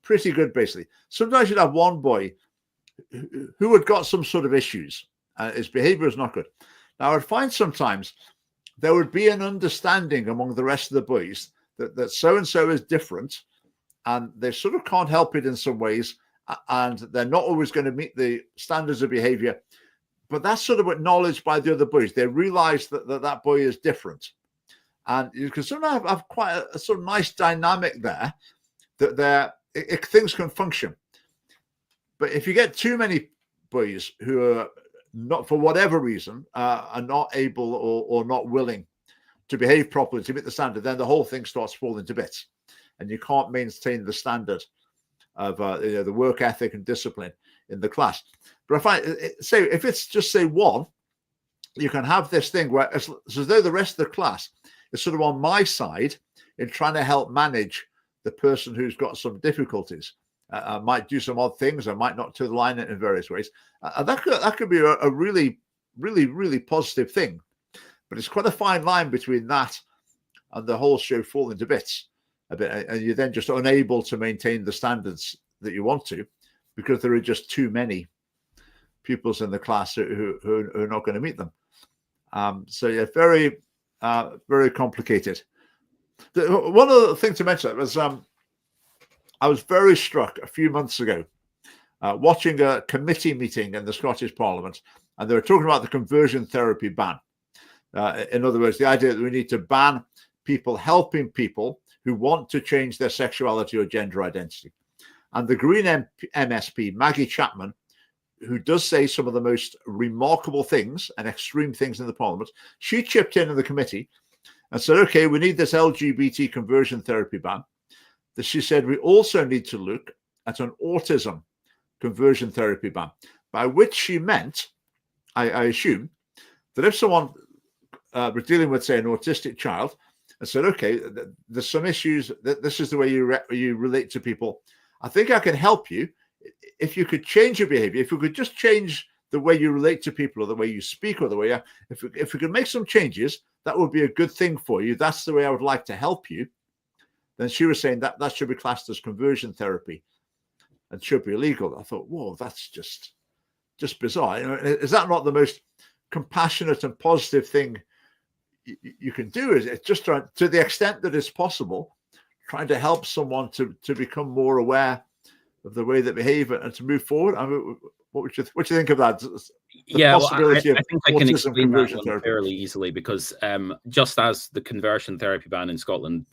pretty good, basically. Sometimes you'd have one boy who had got some sort of issues, and his behavior was not good. Now, I would find sometimes there would be an understanding among the rest of the boys that so-and-so is different, and they sort of can't help it in some ways, and they're not always going to meet the standards of behavior. But that's sort of acknowledged by the other boys. They realize that boy is different. And you can sort of have quite a sort of nice dynamic there, that things can function. But if you get too many boys who are not, for whatever reason, are not able or not willing to behave properly, to meet the standard, then the whole thing starts falling to bits, and you can't maintain the standard of the work ethic and discipline in the class. But if it's just, say, one, you can have this thing where it's as though the rest of the class is sort of on my side in trying to help manage the person who's got some difficulties. I might do some odd things. I might not toe the line in various ways. That could be a really, really, really positive thing. But it's quite a fine line between that and the whole show falling to bits a bit, and you're then just unable to maintain the standards that you want to, because there are just too many pupils in the class who are not going to meet them. So yeah, very, very complicated. One other thing to mention was I was very struck a few months ago watching a committee meeting in the Scottish Parliament, and they were talking about the conversion therapy ban. In other words, the idea that we need to ban people helping people who want to change their sexuality or gender identity. And the Green MSP, Maggie Chapman, who does say some of the most remarkable things and extreme things in the Parliament, she chipped in the committee and said, okay, we need this LGBT conversion therapy ban. that she said we also need to look at an autism conversion therapy ban, by which she meant, I assume, that if someone were dealing with, say, an autistic child and said, okay, there's some issues, this is the way you relate to people, I think I can help you if you could change your behavior, if you could just change the way you relate to people or the way you speak or the way if we could make some changes, that would be a good thing for you. That's the way I would like to help you. Then she was saying that should be classed as conversion therapy and should be illegal. I thought, whoa, that's just bizarre. You know, is that not the most compassionate and positive thing you can do? Is it just trying, to the extent that it's possible, trying to help someone to become more aware of the way they behave and to move forward? I mean, what do you think of that? I think I can explain that one fairly easily, because just as the conversion therapy ban in Scotland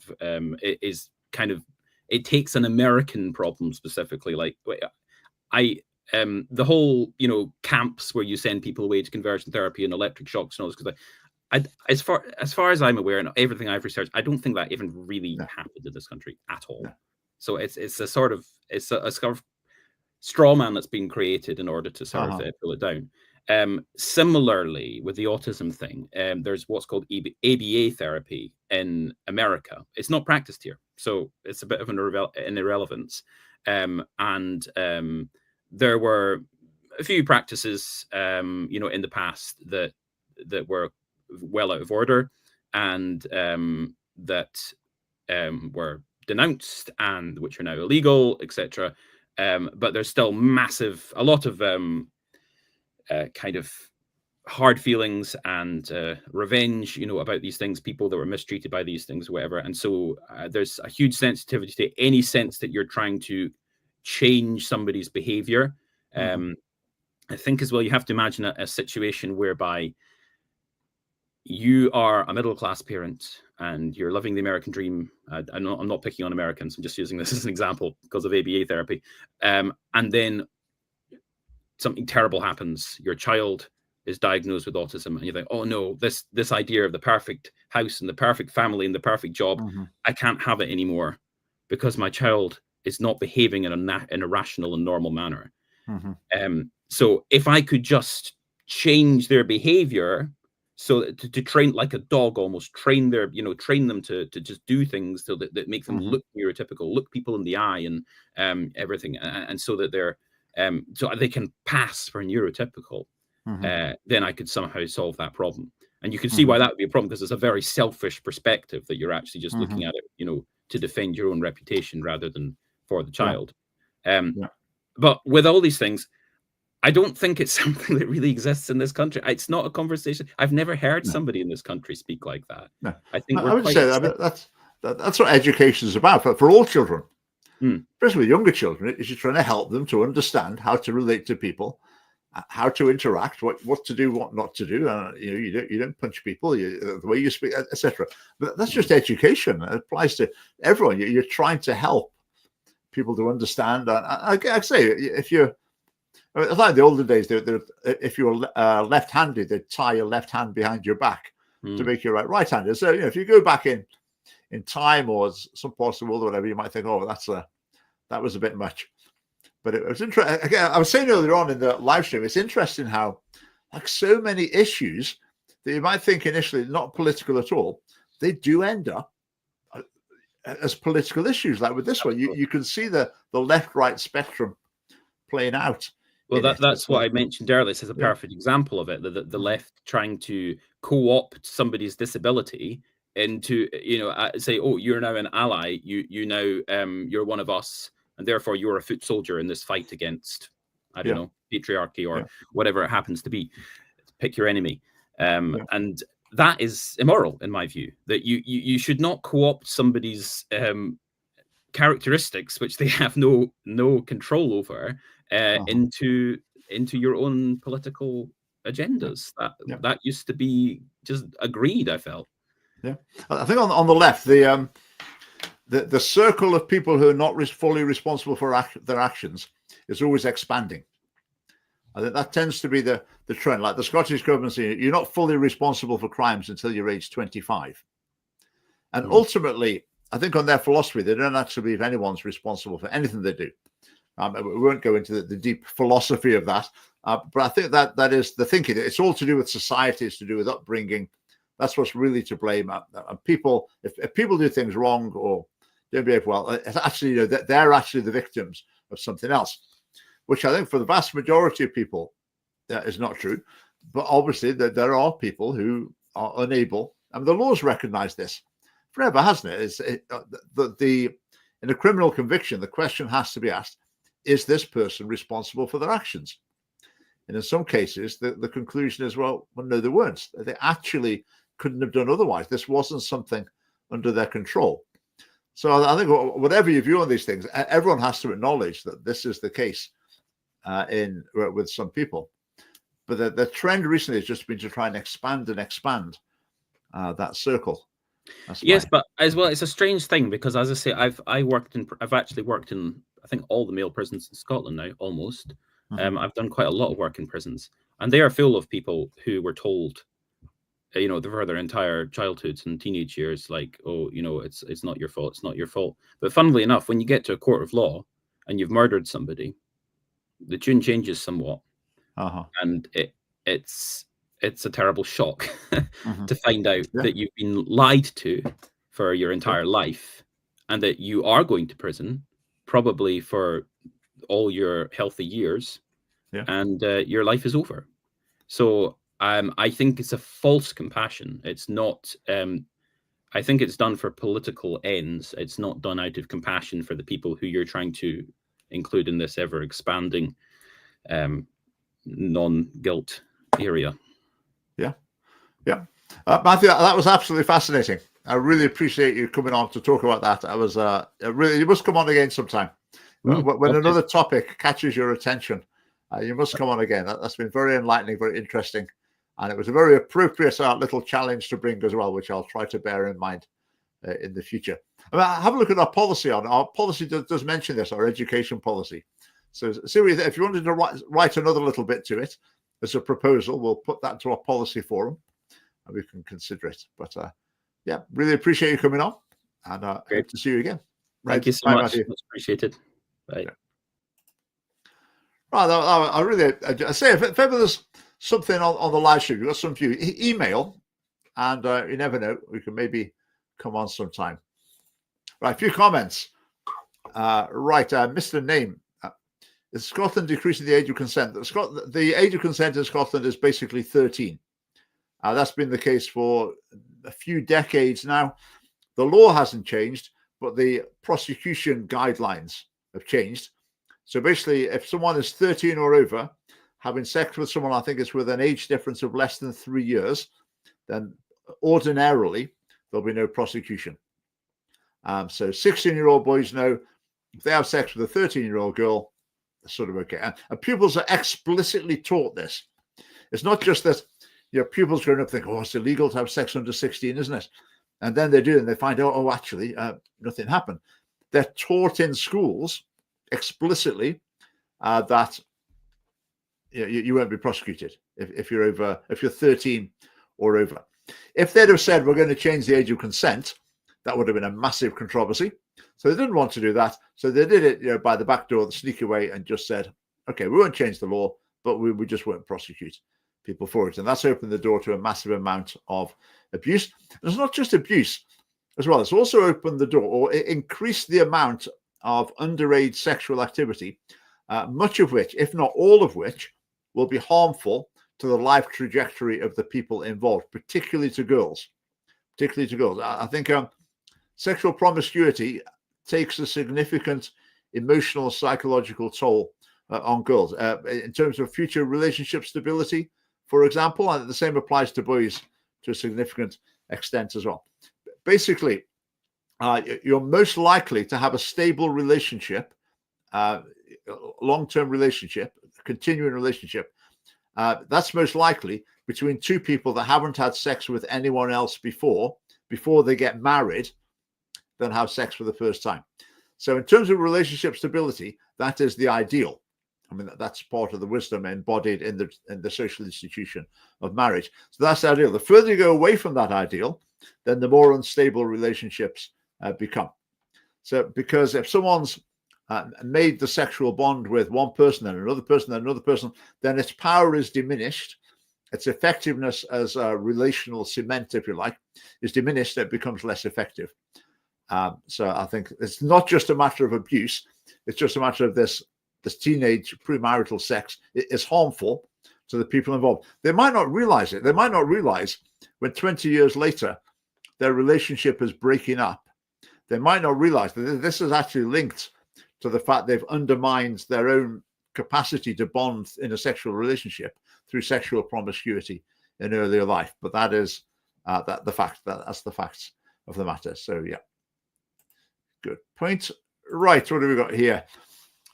is kind of, it takes an American problem specifically. Like the whole, you know, camps where you send people away to conversion therapy and electric shocks and all this, because as far as I'm aware and everything I've researched, I don't think that even really happened in this country at all. No. So it's a sort of straw man that's been created in order to sort of pull it down. Similarly, with the autism thing, there's what's called ABA therapy in America. It's not practiced here, so it's a bit of an irrelevance. There were a few practices, you know, in the past that were well out of order and that were denounced and which are now illegal, etc. But there's still a lot of kind of hard feelings and revenge, you know, about these things, people that were mistreated by these things, whatever. And so there's a huge sensitivity to any sense that you're trying to change somebody's behavior. I think as well, you have to imagine a situation whereby you are a middle-class parent and you're living the American dream. I'm not picking on Americans. I'm just using this as an example because of ABA therapy. And then something terrible happens. Your child is diagnosed with autism, and you think, oh no, this idea of the perfect house and the perfect family and the perfect job, I can't have it anymore because my child is not behaving in a rational and normal manner. So if I could just change their behavior, so to train like a dog, almost train them to just do things so that make them look neurotypical, look people in the eye and everything, and so that they're so they can pass for neurotypical, then I could somehow solve that problem. And you can see why that would be a problem, because it's a very selfish perspective that you're actually just looking at it, you know, to defend your own reputation rather than for the child. But with all these things, I don't think it's something that really exists in this country. It's not a conversation. I've never heard somebody in this country speak like that. No. I think I would say that's what education is about for all children, especially younger children. Is you're trying to help them to understand how to relate to people, how to interact, what to do, what not to do. You don't punch people, the way you speak, etc. But that's just education. It applies to everyone. You're trying to help people to understand. I say, if you're like the older days, if you were left-handed, they'd tie your left hand behind your back to make you right-handed. So if you go back in time or some parts of the world or whatever, you might think, oh, that was a bit much. But it was interesting. Again, I was saying earlier on in the live stream, it's interesting how, like, so many issues that you might think initially not political at all, they do end up as political issues. Like with this one, you can see the left-right spectrum playing out. Well, that's what I mentioned earlier. This is a perfect example of it. The left trying to co-opt somebody's disability into, you know, say, oh, you're now an ally. You now you're one of us, and therefore you're a foot soldier in this fight against, I don't know, patriarchy or whatever it happens to be. Pick your enemy, and that is immoral in my view. That you should not co-opt somebody's characteristics which they have no control over into your own political agendas. That used to be just agreed, I felt. I think on the left, the circle of people who are not fully responsible for their actions is always expanding. I think that tends to be the trend. Like the Scottish government saying, you're not fully responsible for crimes until you're age 25. And ultimately, I think on their philosophy, they don't actually believe anyone's responsible for anything they do. We won't go into the deep philosophy of that, but I think that is the thinking. It's all to do with society. It's to do with upbringing. That's what's really to blame. People, if people do things wrong or don't behave well, it's actually, they're actually the victims of something else, which I think for the vast majority of people is not true. But obviously, there are people who are unable, and the laws recognize this forever, hasn't it? In a criminal conviction, the question has to be asked: is this person responsible for their actions? And in some cases, the conclusion is, well, no, they weren't. They actually couldn't have done otherwise. This wasn't something under their control. So I think whatever your view on these things, everyone has to acknowledge that this is the case with some people. But the trend recently has just been to try and expand that circle. Yes, but as well, it's a strange thing because, as I say, I've actually worked in, I think, all the male prisons in Scotland now, almost. I've done quite a lot of work in prisons, and they are full of people who were told, for their entire childhoods and teenage years, like, oh, it's not your fault, it's not your fault. But funnily enough, when you get to a court of law and you've murdered somebody, the tune changes somewhat, and it's a terrible shock to find out that you've been lied to for your entire life, and that you are going to prison probably for all your healthy years, and your life is over. So I think it's a false compassion. It's not. I think it's done for political ends. It's not done out of compassion for the people who you're trying to include in this ever expanding non-guilt area. Matthew, that was absolutely fascinating. I really appreciate you coming on to talk about that. I was really, you must come on again sometime. When another topic catches your attention, you must come on again. That's been very enlightening, very interesting, and it was a very appropriate little challenge to bring as well, which I'll try to bear in mind in the future. Have a look at our policy. Our policy does mention this, our education policy. So if you wanted to write another little bit to it as a proposal, we'll put that to our policy forum and we can consider it. But really appreciate you coming on, and hope to see you again. Thank you so much. Much appreciated. Bye. Right, I say if ever there's something on the live stream, you've got some view, email, and you never know, we can maybe come on sometime. Right, a few comments. Mr. Name. Is Scotland decreasing the age of consent? The age of consent in Scotland is basically 13. That's been the case for a few decades now. The law hasn't changed, but the prosecution guidelines have changed. So basically, if someone is 13 or over, having sex with someone, I think it's with an age difference of less than 3 years, then ordinarily there'll be no prosecution. So 16-year-old boys know if they have sex with a 13-year-old girl, they're sort of okay. And pupils are explicitly taught this. It's not just that pupils growing up think, oh, it's illegal to have sex under 16, isn't it? And then they do, and they find out, actually, nothing happened. They're taught in schools explicitly that you won't be prosecuted if you're 13 or over. If they'd have said we're going to change the age of consent, that would have been a massive controversy. So they didn't want to do that. So they did it by the back door, the sneaky way, and just said, okay, we won't change the law, but we just won't prosecute people for it. And that's opened the door to a massive amount of abuse. And it's not just abuse as well. It's also opened the door, or it increased the amount of underage sexual activity, much of which, if not all of which, will be harmful to the life trajectory of the people involved, particularly to girls. I think sexual promiscuity takes a significant emotional, psychological toll on girls in terms of future relationship stability, for example, and the same applies to boys to a significant extent as well. Basically, you're most likely to have a stable relationship, long-term relationship, continuing relationship. That's most likely between two people that haven't had sex with anyone else before they get married, than have sex for the first time. So in terms of relationship stability, that is the ideal. I mean, that's part of the wisdom embodied in the social institution of marriage. So that's the ideal. The further you go away from that ideal, then the more unstable relationships become. So because if someone's made the sexual bond with one person and another person and another person, then its power is diminished. Its effectiveness as a relational cement, if you like, is diminished. It becomes less effective. So I think it's not just a matter of abuse. It's just a matter of this teenage premarital sex is harmful to the people involved. They might not realize it. They might not realize when 20 years later their relationship is breaking up. They might not realize that this is actually linked to the fact they've undermined their own capacity to bond in a sexual relationship through sexual promiscuity in earlier life. But that is that's the facts of the matter. So yeah, good point. Right, what have we got here?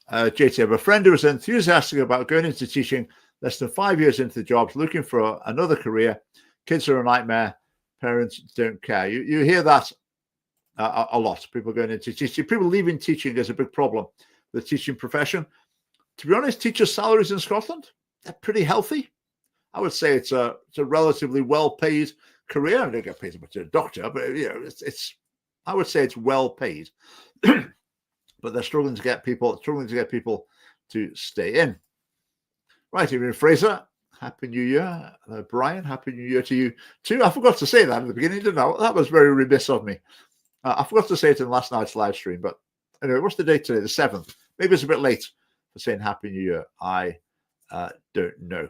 JT, I have a friend who was enthusiastic about going into teaching. Less than 5 years into the job, looking for another career. Kids are a nightmare. Parents don't care. You hear that a lot. People going into teaching. People leaving teaching is a big problem. The teaching profession. To be honest, teachers' salaries in Scotland, they're pretty healthy. I would say it's a relatively well-paid career. I don't get paid as much as a doctor, but it's I would say it's well paid. But they're struggling to get people to stay in. Right, Evan Fraser, Happy New Year. Brian, Happy New Year to you too. I forgot to say that at the beginning, didn't I? That was very remiss of me. I forgot to say it in last night's live stream, but anyway, what's the date today? The 7th. Maybe it's a bit late for saying Happy New Year. I don't know.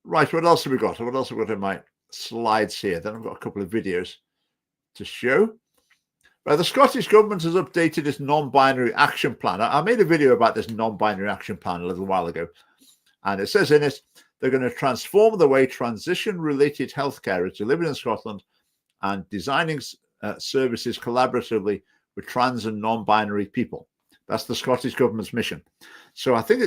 Right, what else have we got? What else have we got in my slides here? Then I've got a couple of videos to show. Right, the Scottish Government has updated its non-binary action plan. I made a video about this non-binary action plan a little while ago. And it says in it, they're going to transform the way transition-related healthcare is delivered in Scotland and designing services collaboratively with trans and non-binary people. That's the Scottish Government's mission. So I think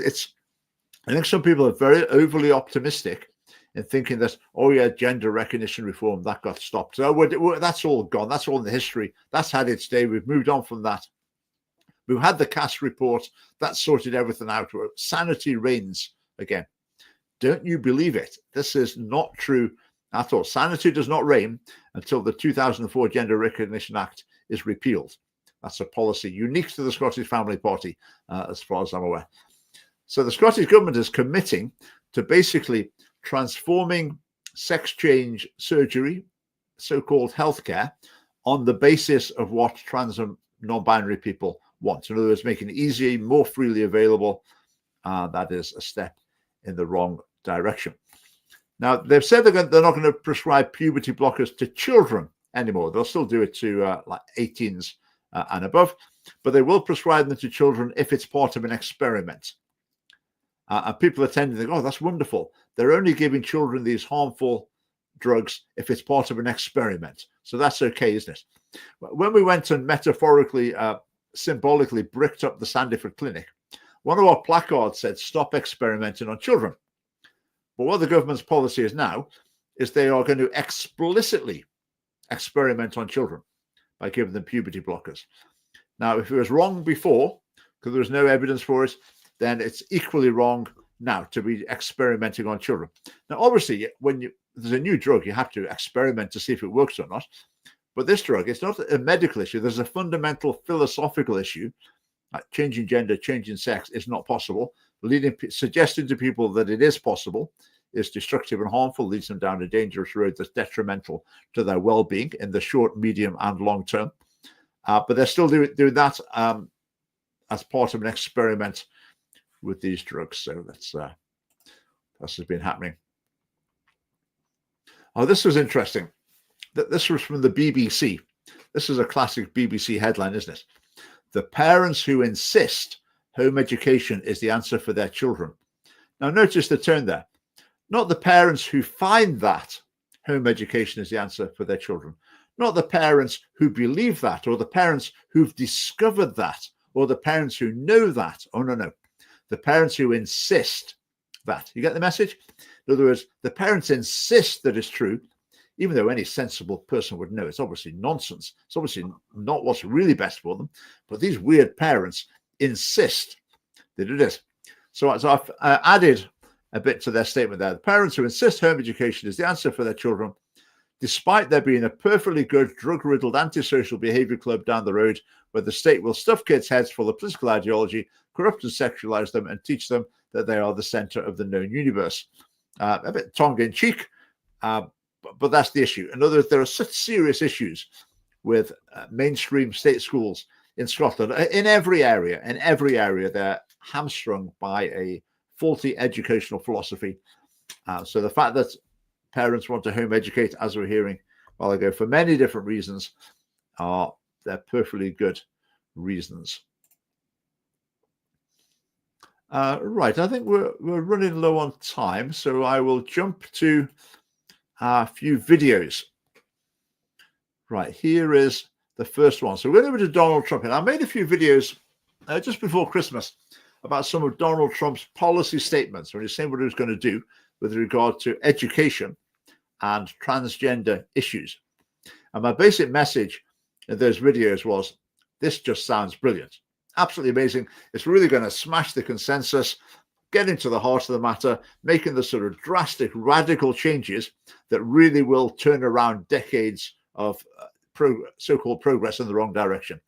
some people are very overly optimistic in thinking that, oh yeah, gender recognition reform, that got stopped. So that's all gone. That's all in the history. That's had its day. We've moved on from that. We've had the Cass report. That sorted everything out. Sanity reigns again. Don't you believe it? This is not true at all. Sanity does not reign until the 2004 Gender Recognition Act is repealed. That's a policy unique to the Scottish Family Party, as far as I'm aware. So the Scottish Government is committing to basically transforming sex change surgery, so-called healthcare, on the basis of what trans and non-binary people want. In other words, making it easier, more freely available. That is a step in the wrong direction. Now, they've said they're not going to prescribe puberty blockers to children anymore. They'll still do it to like 18s and above, but they will prescribe them to children if it's part of an experiment. And people are tending to think, oh, that's wonderful. They're only giving children these harmful drugs if it's part of an experiment. So that's okay, isn't it? When we went and metaphorically, symbolically bricked up the Sandyford Clinic, one of our placards said, stop experimenting on children. But what the government's policy is now is they are going to explicitly experiment on children by giving them puberty blockers. Now, if it was wrong before, because there was no evidence for it, then it's equally wrong now to be experimenting on children. Now, obviously, when there's a new drug, you have to experiment to see if it works or not. But this drug, it's not a medical issue. There's a fundamental philosophical issue. Like changing gender, changing sex is not possible. Suggesting to people that it is possible is destructive and harmful, leads them down a dangerous road that's detrimental to their well-being in the short, medium, and long term. But they're still doing that as part of an experiment with these drugs. So that's has been happening. Oh, this was interesting. This was from the BBC. This is a classic BBC headline, isn't it? The parents who insist home education is the answer for their children. Now, notice the turn there. Not the parents who find that home education is the answer for their children. Not the parents who believe that, or the parents who've discovered that, or the parents who know that. Oh, no. The parents who insist that. You get the message? In other words, the parents insist that it's true, even though any sensible person would know it's obviously nonsense. It's obviously not what's really best for them. But these weird parents insist that it is. So I've added a bit to their statement there. The parents who insist home education is the answer for their children despite there being a perfectly good drug-riddled antisocial behavior club down the road where the state will stuff kids' heads full of political ideology, corrupt and sexualize them, and teach them that they are the center of the known universe. A bit tongue-in-cheek, but that's the issue. In other words, there are such serious issues with mainstream state schools in Scotland. In every area, they're hamstrung by a faulty educational philosophy. So the fact that parents want to home educate, as we're hearing a while ago, for many different reasons, they're perfectly good reasons. Right, I think we're running low on time, so I will jump to a few videos. Right, here is the first one. So we're over to Donald Trump, and I made a few videos just before Christmas about some of Donald Trump's policy statements when he's saying what he was going to do with regard to education and transgender issues. And my basic message in those videos was, this just sounds brilliant. Absolutely amazing. It's really going to smash the consensus, get into the heart of the matter, making the sort of drastic, radical changes that really will turn around decades of so-called progress in the wrong direction.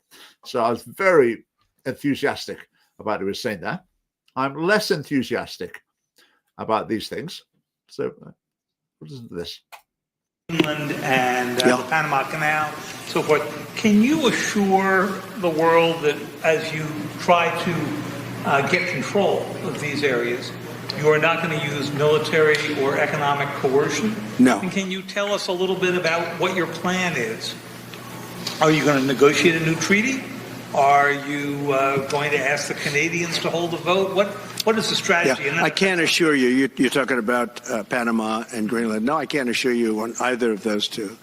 So I was very enthusiastic about what he was saying there. I'm less enthusiastic about these things. So listen to this. England and the Panama Canal, so forth. Can you assure the world that as you try to get control of these areas, you are not going to use military or economic coercion? No. And can you tell us a little bit about what your plan is? Are you going to negotiate a new treaty? Are you going to ask the Canadians to hold a vote? What is the strategy? Yeah, I can't assure you. You're talking about Panama and Greenland. No, I can't assure you on either of those two.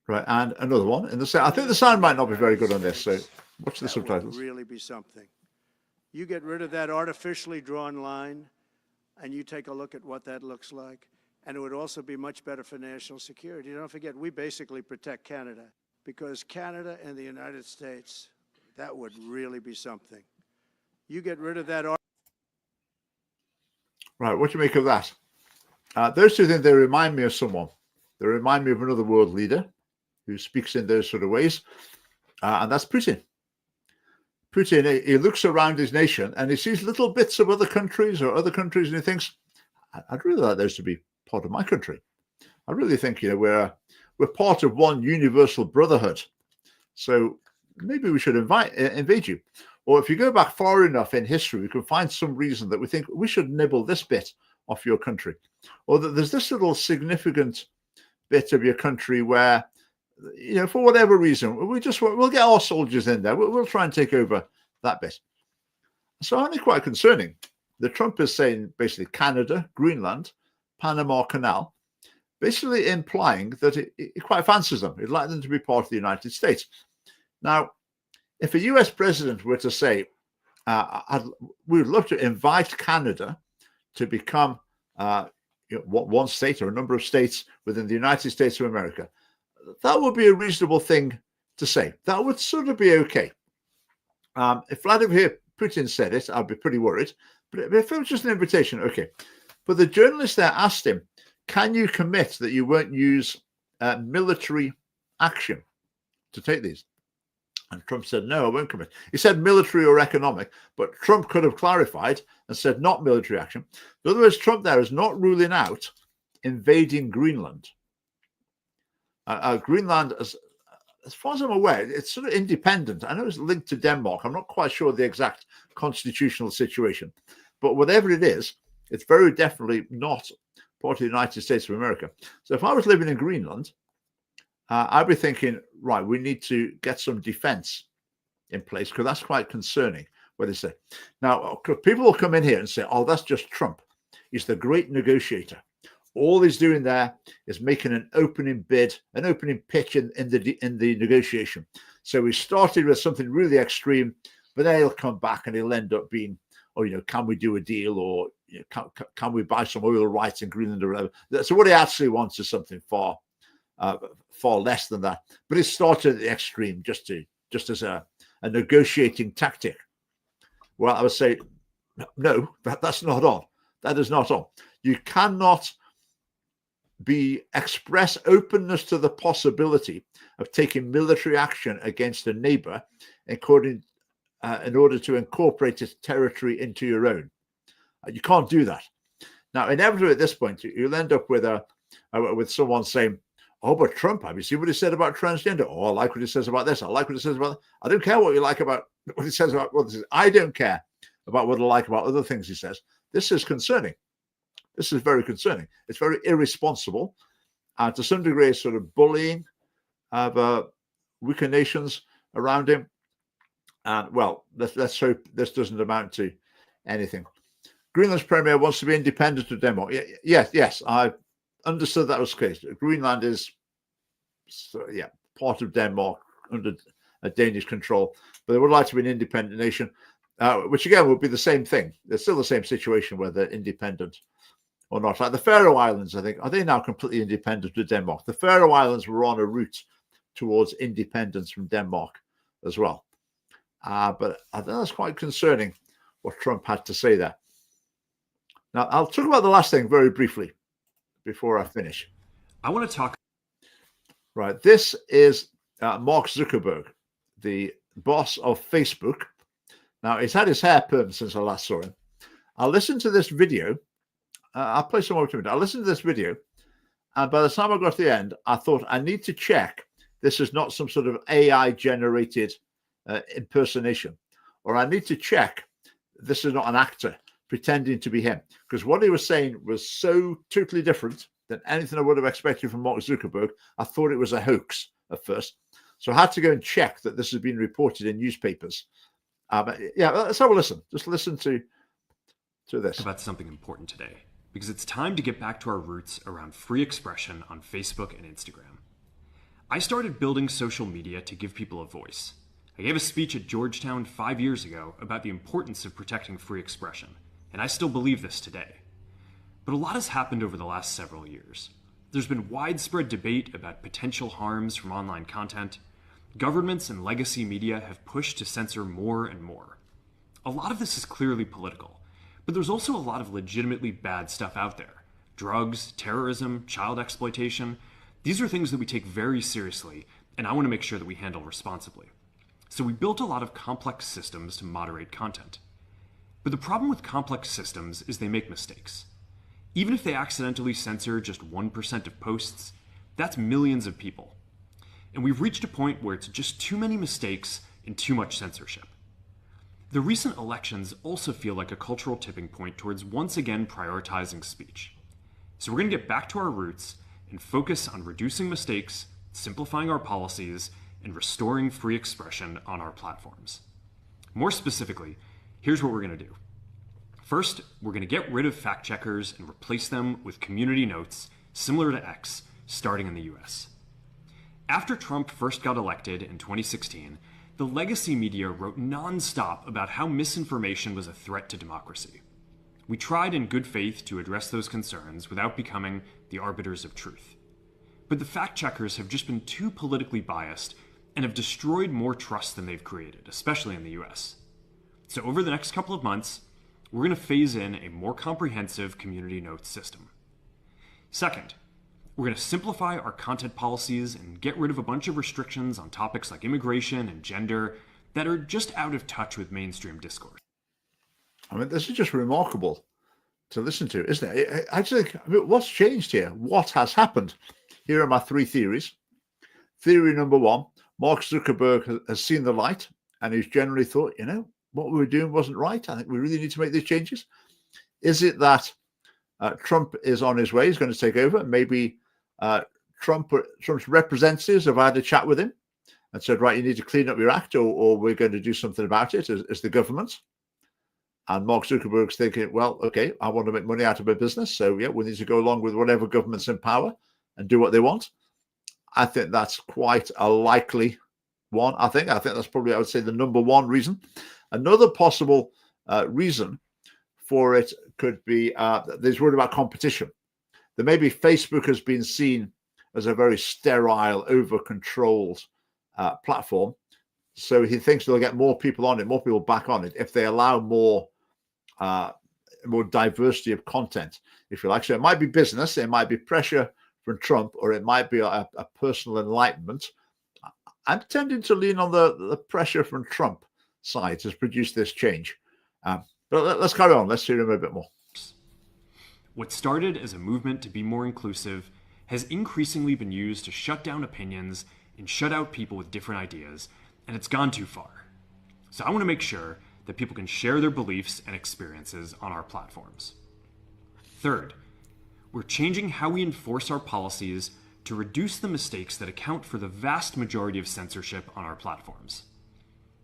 Right, and another one. I think the sound might not be very good on this, so watch the subtitles. Would really be something. You get rid of that artificially drawn line, and you take a look at what that looks like, and it would also be much better for national security. Don't forget, we basically protect Canada. Because Canada and the United States, that would really be something. You get rid of that. Right, what do you make of that? Those two things, they remind me of someone. They remind me of another world leader who speaks in those sort of ways, and that's Putin. Putin, he looks around his nation and he sees little bits of other countries and he thinks, I'd really like those to be part of my country. I really think, we're part of one universal brotherhood. So maybe we should invade you. Or if you go back far enough in history, we can find some reason that we think we should nibble this bit off your country. Or that there's this little significant bit of your country where, for whatever reason, we'll get our soldiers in there. We'll try and take over that bit. So I find it quite concerning that Trump is saying basically Canada, Greenland, Panama Canal, basically implying that he quite fancies them. He'd like them to be part of the United States. Now, if a US president were to say, we would love to invite Canada to become one state or a number of states within the United States of America, that would be a reasonable thing to say. That would sort of be okay. If Vladimir Putin said it, I'd be pretty worried. But if it was just an invitation, okay. But the journalist there asked him, can you commit that you won't use military action to take these? And Trump said, no, I won't commit. He said military or economic, but Trump could have clarified and said not military action. In other words, Trump there is not ruling out invading Greenland. Greenland, as far as I'm aware, it's sort of independent. I know it's linked to Denmark. I'm not quite sure the exact constitutional situation. But whatever it is, it's very definitely not part of the United States of America. So if I was living in Greenland, I'd be thinking, right, we need to get some defense in place, because that's quite concerning what they say. Now, people will come in here and say, oh, that's just Trump. He's the great negotiator. All he's doing there is making an opening bid, an opening pitch in the negotiation. So he started with something really extreme, but then he'll come back and he'll end up being, can we do a deal, or can we buy some oil rights in Greenland or whatever. So what he actually wants is something far less than that. But it started at the extreme, just as a negotiating tactic. Well, I would say, no, that's not on. That is not on. You cannot express openness to the possibility of taking military action against a neighbor in order to incorporate its territory into your own. You can't do that. Now, inevitably at this point, you'll end up with someone saying, "Oh, but Trump, have you seen what he said about transgender? Oh, I like what he says about this. I like what he says about that. I don't care what you like about what he says about what this is. I don't care about what I like about other things he says." This is concerning. This is very concerning. It's very irresponsible, and to some degree, sort of bullying of weaker nations around him. And well, let's hope this doesn't amount to anything. Greenland's premier wants to be independent of Denmark. Yes, I understood that was the case. Greenland is, part of Denmark under a Danish control, but they would like to be an independent nation, which again would be the same thing. It's still the same situation whether independent or not. Like the Faroe Islands, I think, are they now completely independent of Denmark? The Faroe Islands were on a route towards independence from Denmark as well. But I think that's quite concerning what Trump had to say there. Now, I'll talk about the last thing very briefly before I finish. I want to talk. Right. This is Mark Zuckerberg, the boss of Facebook. Now, he's had his hair permed since I last saw him. I'll listen to this video. I'll play some more to it. I'll listen to this video. And by the time I got to the end, I thought I need to check this is not some sort of AI-generated impersonation. Or I need to check this is not an actor pretending to be him. Because what he was saying was so totally different than anything I would have expected from Mark Zuckerberg. I thought it was a hoax at first. So I had to go and check that this has been reported in newspapers. But yeah, let's have a listen. Just listen to this. About something important today, because it's time to get back to our roots around free expression on Facebook and Instagram. I started building social media to give people a voice. I gave a speech at Georgetown 5 years ago about the importance of protecting free expression, and I still believe this today. But a lot has happened over the last several years. There's been widespread debate about potential harms from online content. Governments and legacy media have pushed to censor more and more. A lot of this is clearly political, but there's also a lot of legitimately bad stuff out there. Drugs, terrorism, child exploitation. These are things that we take very seriously, and I want to make sure that we handle responsibly. So we built a lot of complex systems to moderate content. But the problem with complex systems is they make mistakes. Even if they accidentally censor just 1% of posts, that's millions of people. And we've reached a point where it's just too many mistakes and too much censorship. The recent elections also feel like a cultural tipping point towards once again prioritizing speech. So we're going to get back to our roots and focus on reducing mistakes, simplifying our policies, and restoring free expression on our platforms. More specifically, here's what we're going to do. First, we're going to get rid of fact checkers and replace them with community notes similar to X, starting in the US. After Trump first got elected in 2016, the legacy media wrote nonstop about how misinformation was a threat to democracy. We tried in good faith to address those concerns without becoming the arbiters of truth. But the fact checkers have just been too politically biased and have destroyed more trust than they've created, especially in the US. So over the next couple of months, we're going to phase in a more comprehensive community notes system. Second, we're going to simplify our content policies and get rid of a bunch of restrictions on topics like immigration and gender that are just out of touch with mainstream discourse. I mean, this is just remarkable to listen to, isn't it? What's changed here? What has happened? Here are my three theories. Theory number one, Mark Zuckerberg has seen the light and he's generally thought, what we were doing wasn't right. I think we really need to make these changes. Is it that Trump is on his way? He's going to take over. Maybe Trump's representatives have had a chat with him and said, right, you need to clean up your act or we're going to do something about it as the government. And Mark Zuckerberg's thinking, well, okay, I want to make money out of my business. So, yeah, we need to go along with whatever government's in power and do what they want. I think that's quite a likely one. I think that's probably, I would say, the number one reason. Another possible reason for it could be there's word about competition. That maybe Facebook has been seen as a very sterile, over-controlled platform. So he thinks they'll get more people on it, more people back on it, if they allow more diversity of content, if you like. So it might be business, it might be pressure from Trump, or it might be a personal enlightenment. I'm tending to lean on the pressure from Trump side has produced this change. But let's carry on. Let's hear him a bit more. What started as a movement to be more inclusive has increasingly been used to shut down opinions and shut out people with different ideas, and it's gone too far. So I want to make sure that people can share their beliefs and experiences on our platforms. Third, we're changing how we enforce our policies to reduce the mistakes that account for the vast majority of censorship on our platforms.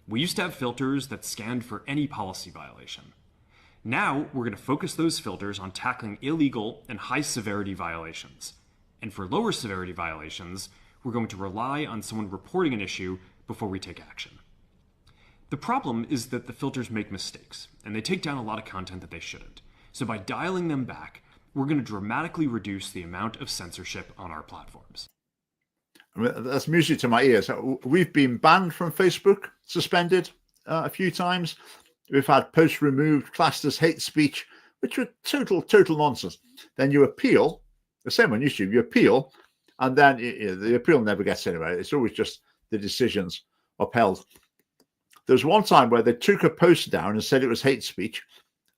We used to have filters that scanned for any policy violation. Now we're going to focus those filters on tackling illegal and high severity violations. And for lower severity violations, we're going to rely on someone reporting an issue before we take action. The problem is that the filters make mistakes, and they take down a lot of content that they shouldn't. So by dialing them back, we're going to dramatically reduce the amount of censorship on our platforms. I mean, that's music to my ears. We've been banned from Facebook, suspended a few times. We've had posts removed, classed as hate speech, which were total nonsense. Then you appeal, the same on YouTube, you appeal, and then the appeal never gets anywhere. It's always just the decisions upheld. There was one time where they took a post down and said it was hate speech,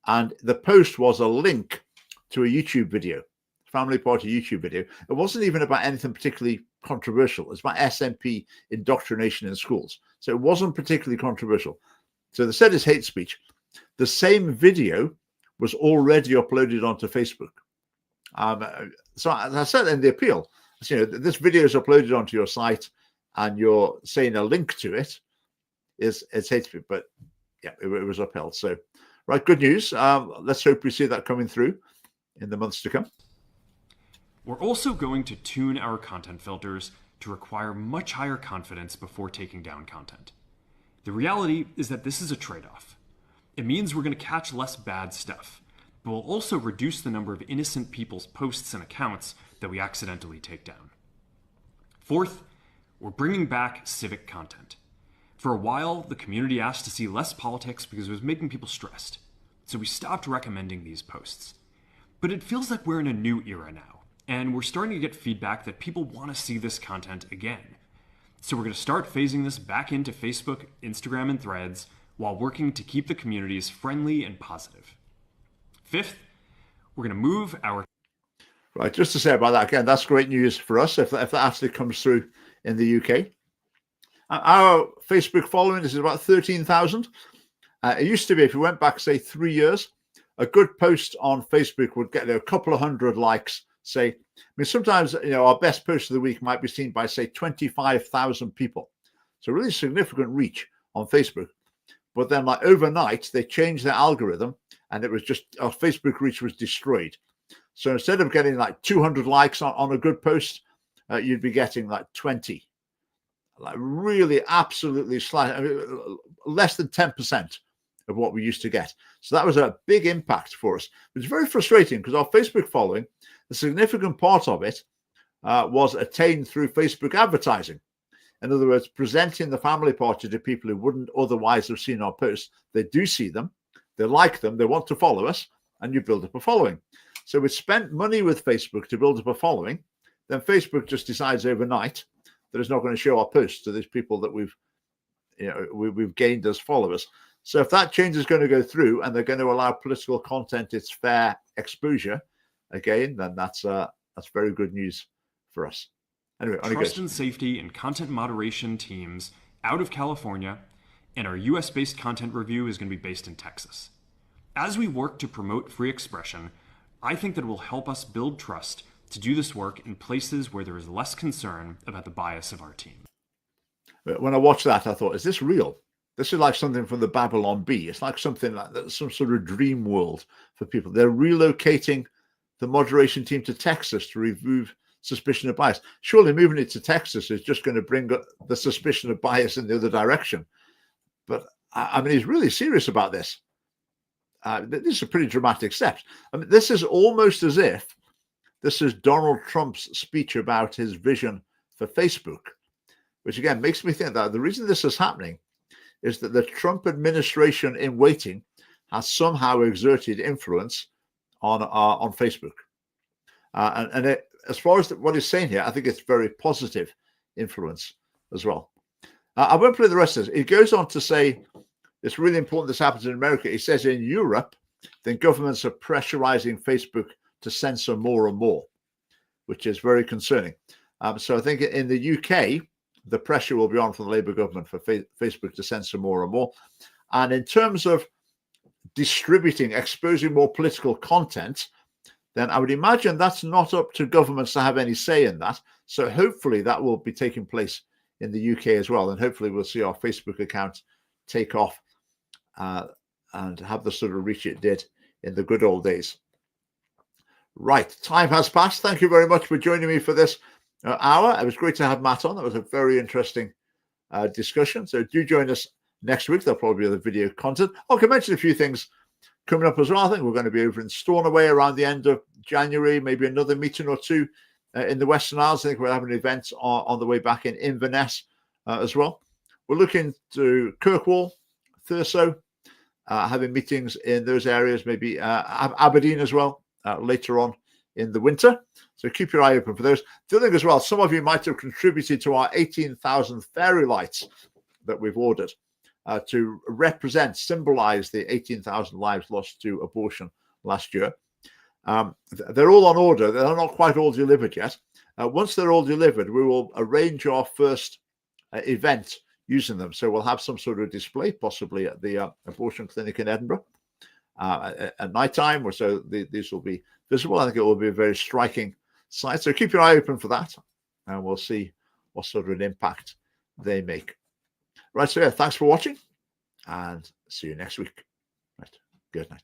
and the post was a link to a YouTube video, Family Party YouTube video. It wasn't even about anything particularly controversial. It was about SNP indoctrination in schools. So it wasn't particularly controversial. So they said it's hate speech. The same video was already uploaded onto Facebook. So as I said in the appeal, this video is uploaded onto your site and you're saying a link to it is hate speech. But yeah, it was upheld. So, right, good news. Let's hope we see that coming through in the months to come. We're also going to tune our content filters to require much higher confidence before taking down content. The reality is that this is a trade-off. It means we're going to catch less bad stuff, but we'll also reduce the number of innocent people's posts and accounts that we accidentally take down. Fourth, we're bringing back civic content. For a while, the community asked to see less politics because it was making people stressed, so we stopped recommending these posts. But it feels like we're in a new era now, and we're starting to get feedback that people want to see this content again. So we're going to start phasing this back into Facebook, Instagram, and Threads while working to keep the communities friendly and positive. Fifth, we're going to move our... Right, just to say about that again, that's great news for us if that actually comes through in the UK. Our Facebook following is about 13,000. It used to be, if you went back, say, 3 years, a good post on Facebook would get a couple of hundred likes, say. I mean, sometimes, our best post of the week might be seen by, say, 25,000 people. So really significant reach on Facebook. But then, like, overnight, they changed their algorithm, and it was just, our Facebook reach was destroyed. So instead of getting like 200 likes on a good post, you'd be getting like 20. Like really absolutely less than 10% of what we used to get. So that was a big impact for us. It's very frustrating because our Facebook following, the significant part of it was attained through Facebook advertising. In other words, presenting the Family Party to people who wouldn't otherwise have seen our posts. They do see them, they like them, they want to follow us, and you build up a following. So we spent money with Facebook to build up a following. Then Facebook just decides overnight that it's not going to show our posts to these people that we've gained as followers. So if that change is going to go through and they're going to allow political content its fair exposure again, then that's very good news for us. Anyway, trust and safety and content moderation teams out of California, and our US-based content review is going to be based in Texas. As we work to promote free expression, I think that it will help us build trust to do this work in places where there is less concern about the bias of our team. When I watched that, I thought, is this real? This is like something from the Babylon Bee. It's like something like that, some sort of dream world for people. They're relocating the moderation team to Texas to remove suspicion of bias. Surely moving it to Texas is just going to bring the suspicion of bias in the other direction. But I mean, he's really serious about this. This is a pretty dramatic step. I mean, this is almost as if this is Donald Trump's speech about his vision for Facebook, which again makes me think that the reason this is happening is that the Trump administration in waiting has somehow exerted influence on Facebook. And as far as what he's saying here, I think it's very positive influence as well. I won't play the rest of this. He goes on to say it's really important this happens in America. He says in Europe, then governments are pressurizing Facebook to censor more and more, which is very concerning. So I think in the UK, the pressure will be on from the Labour government for Facebook to censor more and more. And in terms of distributing, exposing more political content, then I would imagine that's not up to governments to have any say in that. So hopefully that will be taking place in the UK as well. And hopefully we'll see our Facebook account take off and have the sort of reach it did in the good old days. Right, time has passed. Thank you very much for joining me for this hour. It was great to have Matt on. That was a very interesting discussion. So do join us next week. There'll probably be other video content. I can mention a few things coming up as well. I think we're going to be over in Stornoway around the end of January, maybe another meeting or two in the Western Isles. I think we'll have an event on the way back in Inverness as well. We're looking to Kirkwall, Thurso, having meetings in those areas, maybe Aberdeen as well later on in the winter. So keep your eye open for those. The other thing as well, some of you might have contributed to our 18,000 fairy lights that we've ordered to represent, symbolize the 18,000 lives lost to abortion last year. They're all on order. They're not quite all delivered yet. Once they're all delivered, we will arrange our first event using them. So we'll have some sort of display, possibly at the abortion clinic in Edinburgh at night time, or so these will be visible. I think it will be a very striking sight. So keep your eye open for that, and we'll see what sort of an impact they make. Right, so yeah, thanks for watching, and see you next week. Right, good night.